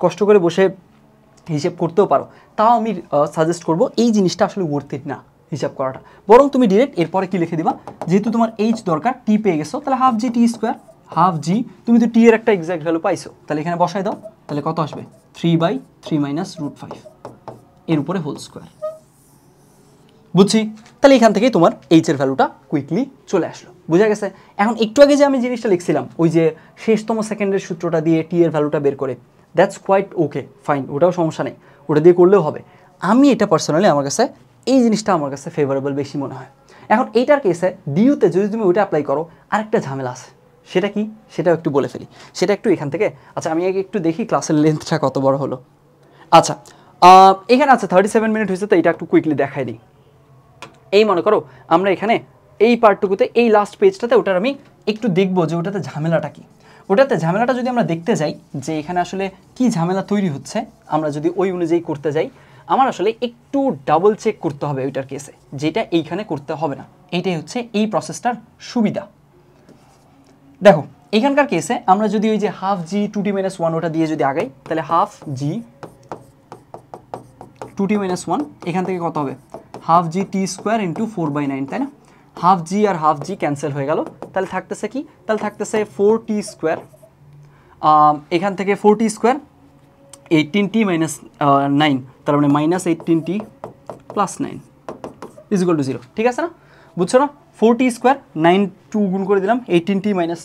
কষ্ট করে বসে হিসেব করতেও পারো, তাও আমি সাজেস্ট করব এই জিনিসটা আসলে ওয়ার্থ ইট না হিসাব করাটা। বরং তুমি ডিরেক্ট এরপরে কি লিখে দিবা, যেহেতু তোমার এইচ দরকার, টি পেয়ে গেছো, তাহলে হাফ জি টি স্কোয়ার, হাফ জি, তুমি তো টি এর একটা এক্সাক্ট ভ্যালু পাইছো, তাহলে এখানে বসাই দাও, তাহলে কত আসবে? 3/3 মাইনাস √5 এর উপরে হোল স্কোয়ার। বুঝছি? তাহলে এখান থেকেই তোমার এইচ এর ভ্যালুটা কুইকলি চলে আসলো, বুঝা গেছে? এখন একটু আগে যে আমি জিনিসটা লিখছিলাম, ওই যে শেষতম সেকেন্ডের সূত্রটা দিয়ে টি এর ভ্যালুটা বের করে, দ্যাটস কোয়াইট ওকে, ফাইন, ওটাও সমস্যা নেই, ওটা দিয়ে করলেও হবে। আমি এটা পার্সোনালি আমার কাছে এই জিনিসটা আমার কাছে ফেভারেবল বেশি মনে হয়। এখন এইটার কেসে ডিইউতে যদি তুমি ওইটা অ্যাপ্লাই করো, আরেকটা ঝামেলা আছে। সেটা কি? সেটাও একটু বলে ফেলি। সেটা একটু এখান থেকে, আচ্ছা আমি আগে একটু দেখি ক্লাসের লেন্থটা কত বড় হলো। আচ্ছা এখানে আছে 37 মিনিট হয়েছে, তো এটা একটু কুইকলি দেখাই দিই। এই মনে করো আমরা এখানে এই পার্টটুকুতে, এই লাস্ট পেজটাতে ওটার আমি একটু দেখবো যে ওটাতে ঝামেলাটা কি। ওটাতে ঝামেলাটা যদি আমরা দেখতে যাই যে এখানে আসলে কি ঝামেলা তৈরি হচ্ছে, আমরা যদি ওই অনুযায়ী করতে যাই, আমার আসলে একটু ডাবল চেক করতে হবে ওইটার কেসে, যেটা এইখানে করতে হবে না। এইটাই হচ্ছে এই প্রসেসটার সুবিধা। দেখো এখানকার কেসে আমরা যদি ওই যে হাফ জি 2t-1 ওটা দিয়ে যদি আগাই, তাহলে হাফ জি 2t-1 এখান থেকে কত হবে? হাফ জি টি স্কোয়ার ইন্টু 4/9, তাই না? হাফ জি আর হাফ জি ক্যান্সেল হয়ে গেল, তাহলে থাকতেছে কি? তাহলে থাকতেছে 4t স্কোয়ার, এখান থেকে 4t স্কোয়ার 18t মাইনাস 9, তার মানে minus 18t plus 9 is equal to 0, ঠিক আছে না? বুঝছো না? 4t স্কোয়ার 9 2 গুণ করে দিলাম, 18t মাইনাস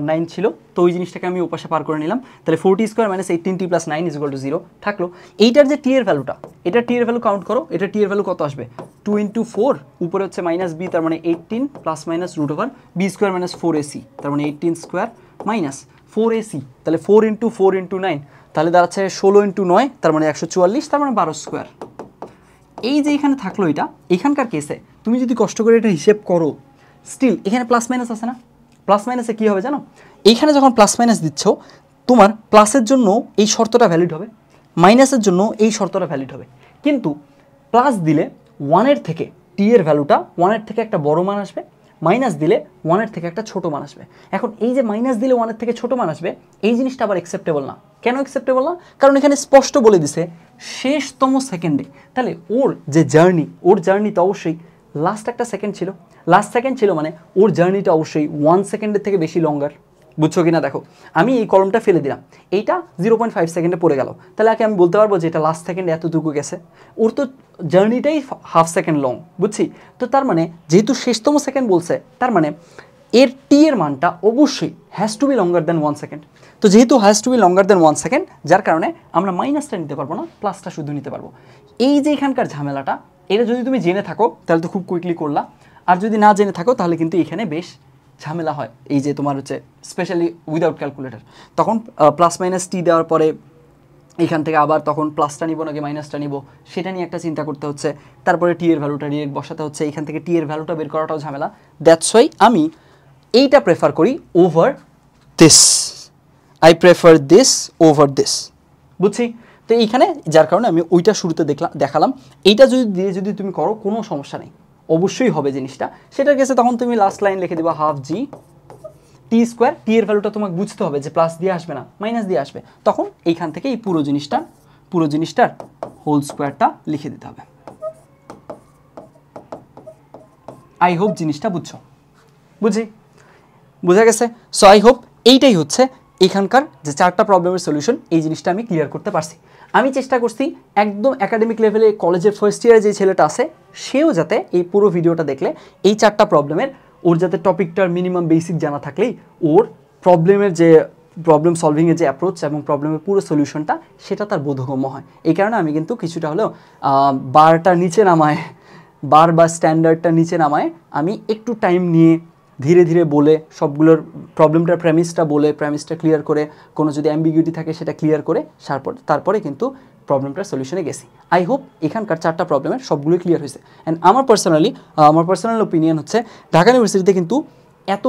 9 ছিল, তো ওই জিনিসটাকে আমি ওপাশে পার করে নিলাম, তাহলে 4t square minus 18t plus 9 is equal to 0 থাকলো। এইটার যে টি এর ভ্যালুটা, এটা টি এর ভ্যালু কাউন্ট করো, এটা টি এর ভ্যালু কত আসবে? 2 × 4, উপরে হচ্ছে মাইনাস বি, তার মানে 18 plus minus √b square minus 4ac, তার মানে 18 স্কোয়ার মাইনাস 4ac, তাহলে 4 × 4 × 9, তাহলে দাঁড়াচ্ছে 16 × 9, তার মানে 144, তার মানে 12 স্কোয়ার। এই যে এখানে থাকলো এটা, এখানকার কেসে তুমি যদি কষ্ট করে এটা হিসেব করো, স্টিল এখানে প্লাস মাইনাস আছে না? প্লাস মাইনাসে কী হবে জানো? এইখানে যখন প্লাস মাইনাস দিচ্ছ, তোমার প্লাসের জন্য এই শর্তটা ভ্যালিড হবে, মাইনাসের জন্য এই শর্তটা ভ্যালিড হবে। কিন্তু প্লাস দিলে 1-এর থেকে টি এর ভ্যালুটা 1-এর থেকে একটা বড় মান আসবে, মাইনাস দিলে 1-এর থেকে একটা ছোটো মান আসবে। এখন এই যে মাইনাস দিলে 1-এর থেকে ছোটো মান আসবে, এই জিনিসটা আবার অ্যাকসেপ্টেবল না। কেন অ্যাকসেপ্টেবল না? কারণ এখানে স্পষ্ট বলে দিছে শেষতম সেকেন্ডে, তাহলে ওর যে জার্নি, ওর জার্নিটা অবশ্যই লাস্ট একটা সেকেন্ড ছিল, লাস্ট সেকেন্ড ছিল মানে ওর জার্নিটা অবশ্যই 1 সেকেন্ডের থেকে বেশি লঙ্গার। বুঝছো কিনা দেখো, আমি এই কলমটা ফেলে দিলাম, এইটা 0.5 সেকেন্ডে পড়ে গেল, তাহলে আগে আমি বলতে পারবো যে এটা লাস্ট সেকেন্ডে এতটুকু গেছে, ওর তো জার্নিটাই হাফ সেকেন্ড লং, বুঝছি? তো তার মানে যেহেতু শেষতম সেকেন্ড বলছে, তার মানে এর টি এর মানটা অবশ্যই has to be longer than 1 second. তো যেহেতু has to be longer than 1 second, যার কারণে আমরা মাইনাসটা নিতে পারবো না, প্লাসটা শুধু নিতে পারবো। এই যে এখানকার ঝামেলাটা, এটা যদি তুমি জেনে থাকো তাহলে তো খুব কুইকলি করলা, আর যদি না জেনে থাকো তাহলে কিন্তু এখানে বেশ ঝামেলা হয়। এই যে তোমার হচ্ছে স্পেশালি উইদাউট ক্যালকুলেটর, তখন প্লাস মাইনাস টি দেওয়ার পরে এইখান থেকে আবার তখন প্লাসটা নিব নাকি মাইনাসটা নিব সেটা নিয়ে একটা চিন্তা করতে হচ্ছে, তারপরে টি এর ভ্যালুটা ডিরেক্ট বসাতে হচ্ছে, এইখান থেকে টি এর ভ্যালুটা বের করাটাও ঝামেলা। দ্যাটস ওয়াই আমি এইটা প্রেফার করি over this, I prefer this over this, বুঝছি? তো এইখানে যার কারণে আমি ওইটা শুরুতে দেখালাম। এইটা যদি তুমি করো কোনো সমস্যা নেই, অবশ্যই হবে জিনিসটা। সেটার কেসে তখন তুমি লাস্ট লাইন লিখে দিবা হাফ জি টি স্কোয়ার, টি এর ভ্যালুটা তোমাকে বুঝতে হবে যে প্লাস দিয়ে আসবে না মাইনাস দিয়ে আসবে, তখন এইখান থেকে এই পুরো জিনিসটার হোল স্কোয়ারটা লিখে দিতে হবে। আই হোপ জিনিসটা বুঝি বোঝা গেছে? সো আই হোপ এইটাই হচ্ছে এখানকার যে 4টা প্রবলেমের সলিউশন, এই জিনিসটা আমি ক্লিয়ার করতে পারছি। আমি চেষ্টা করছি একদম একাডেমিক লেভেলে কলেজের ফার্স্ট ইয়ারে যে ছেলেটা আছে সেও যাতে এই পুরো ভিডিওটা দেখলে এই 4টা প্রবলেমের ওর যাতে টপিকটার মিনিমাম বেসিক জানা থাকলেই ওর প্রবলেম সলভিংয়ের যে অ্যাপ্রোচ এবং প্রবলেমের পুরো সলিউশনটা সেটা তার বোধগম্য হয়। এই কারণে আমি কিন্তু কিছুটা হলেও বারটা নিচে নামায়, বার বা স্ট্যান্ডার্ডটা নিচে নামায় আমি একটু টাইম নিয়ে ধীরে ধীরে বলে সবগুলোর প্রবলেমটার প্রেমিসটা ক্লিয়ার করে, কোনো যদি অ্যাম্বিগুইটি থাকে সেটা ক্লিয়ার করে তারপরে কিন্তু প্রবলেমটার সলিউশনে গেছি। আই হোপ এখানকার 4টা প্রবলেমের সবগুলোই ক্লিয়ার হয়েছে। অ্যান্ড আমার পার্সোনাল ওপিনিয়ন হচ্ছে ঢাকা ইউনিভার্সিটিতে কিন্তু এত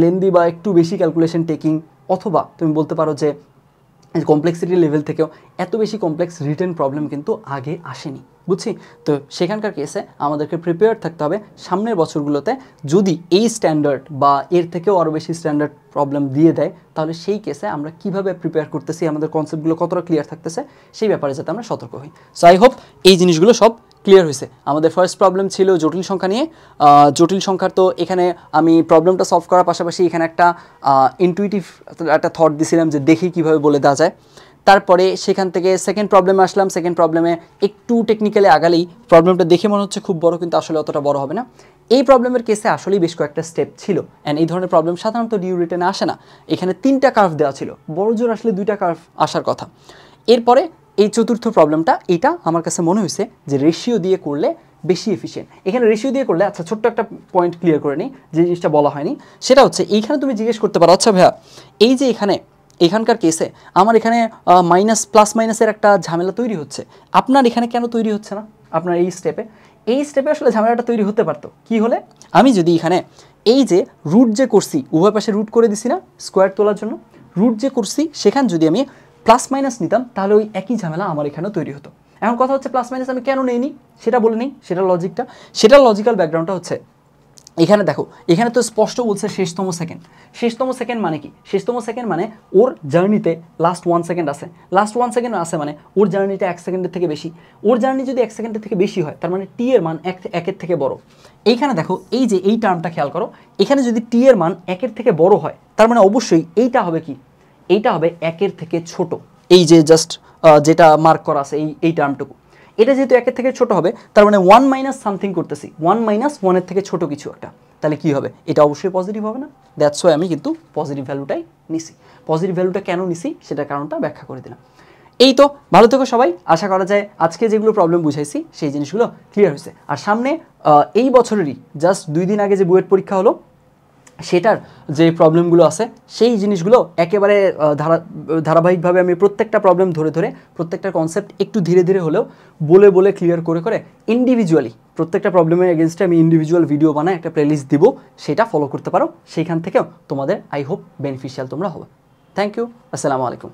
লেন্দি বা একটু বেশি ক্যালকুলেশন টেকিং, অথবা তুমি বলতে পারো যে কমপ্লেক্সিটি লেভেল থেকেও এত বেশি কমপ্লেক্স রিটেন প্রবলেম কিন্তু আগে আসেনি, বুঝছি? তো সেখানকার কেসে আমাদেরকে প্রিপেয়ার থাকতে হবে সামনের বছরগুলোতে যদি এই স্ট্যান্ডার্ড বা এর থেকেও আরও বেশি স্ট্যান্ডার্ড প্রবলেম দিয়ে দেয়, তাহলে সেই কেসে আমরা কিভাবে প্রিপেয়ার করতেছি, আমাদের কনসেপ্টগুলো কতটা ক্লিয়ার থাকতেছে সেই ব্যাপারে যাতে আমরা সতর্ক হই। সো আই হোপ এই জিনিসগুলো সব ক্লিয়ার হয়েছে। আমাদের ফার্স্ট প্রবলেম ছিল জটিল সংখ্যা নিয়ে। জটিল সংখ্যার তো এখানে আমি প্রবলেমটা সলভ করার পাশাপাশি এখানে একটা ইনটুইটিভ একটা থট দিছিলাম যে দেখি কীভাবে বলে দেওয়া যায়। তারপরে সেখান থেকে সেকেন্ড প্রবলেমে আসলাম। সেকেন্ড প্রবলেমে একটু টেকনিক্যালি আগালেই প্রবলেমটা দেখে মনে হচ্ছে খুব বড়, কিন্তু আসলে অতটা বড় হবে না। এই প্রবলেমের কেসে আসলেই বেশ কয়েকটা স্টেপ ছিল, অ্যান্ড এই ধরনের প্রবলেম সাধারণত ডিউ রিটেনে আসে না। এখানে 3টা কার্ভ দেওয়া ছিল, বড় জোর আসলে 2টা কার্ভ আসার কথা। এরপরে এই চতুর্থ প্রবলেমটা, এটা আমার কাছে মনে হয়েছে যে রেশিও দিয়ে করলে বেশি এফিশিয়েন্ট। এখানে রেশিও দিয়ে করলে, আচ্ছা ছোট্ট একটা পয়েন্ট ক্লিয়ার করে নিই, যে জিনিসটা বলা হয়নি সেটা হচ্ছে এইখানে তুমি জিজ্ঞেস করতে পারো, আচ্ছা ভাইয়া এই যে এখানকার কেসে আমার এখানে প্লাস মাইনাসের একটা ঝামেলা তৈরি হচ্ছে, আপনার এখানে কেন তৈরি হচ্ছে না? আপনার এই স্টেপে আসলে ঝামেলাটা তৈরি হতে পারতো কি হলে, আমি যদি এখানে এই যে রুট যে করছি, উভয় পাশে রুট করে দিছি না স্কোয়ার তোলার জন্য, রুট যে করছি সেখান যদি আমি প্লাস মাইনাস নিতাম তাহলে ওই একই ঝামেলা আমার এখানেও তৈরি হতো। এখন কথা হচ্ছে প্লাস মাইনাস আমি কেন নেইনি সেটা বলে নেই, সেটার লজিক্যাল ব্যাকগ্রাউন্ডটা হচ্ছে এখানে দেখো, এখানে তো স্পষ্ট বলছে শেষতম সেকেন্ড মানে কি? শেষতম সেকেন্ড মানে ওর জার্নিতে লাস্ট 1 সেকেন্ড আছে, মানে ওর জার্নিটা 1 সেকেন্ডের থেকে বেশি। ওর জার্নি যদি 1 সেকেন্ডের থেকে বেশি হয় তার মানে টি এর মান 1-এর থেকে বড়। এইখানে দেখো এই যে এই টার্মটা খেয়াল করো, এখানে যদি টি এর মান 1-এর থেকে বড় হয় তার মানে অবশ্যই এইটা হবে কি? এইটা হবে 1-এর থেকে ছোট। এই যে জাস্ট যেটা মার্ক করা আছে এই টার্মটুকু, এটা যেহেতু 1-এর থেকে ছোট হবে তার মানে 1 মাইনাস সামথিং করতেছি, 1 মাইনাস 1-এর থেকে ছোট কিছু একটা, তাহলে কি হবে? এটা অবশ্যই পজিটিভ হবে না। দ্যাটস ওয়াই আমি কিন্তু পজিটিভ ভ্যালুটাই নিছি। পজিটিভ ভ্যালুটা কেন নিছি সেটার কারণটা ব্যাখ্যা করে দিলাম। এই তো, ভালো থেকো সবাই। আশা করা যায় আজকে যেগুলো প্রবলেম বুঝাইছি সেই জিনিসগুলো ক্লিয়ার হয়েছে। আর সামনে এই বছরেরই জাস্ট 2 দিন আগে যে বুয়েট পরীক্ষা হলো সেটার যে প্রবলেমগুলো আছে সেই জিনিসগুলো একেবারে ধারাবাহিকভাবে আমি প্রত্যেকটা প্রবলেম ধরে প্রত্যেকটা কনসেপ্ট একটু ধীরে ধীরে হলেও বলে ক্লিয়ার করে ইন্ডিভিজুয়ালি প্রত্যেকটা প্রবলেমের এগেনস্টে আমি ইন্ডিভিজুয়াল ভিডিও বানায় একটা প্লেলিস্ট দিব, সেটা ফলো করতে পারো। সেইখান থেকেও তোমাদের আই হোপ বেনিফিশিয়াল তোমরা হবে। থ্যাংক ইউ, আসসালামু আলাইকুম।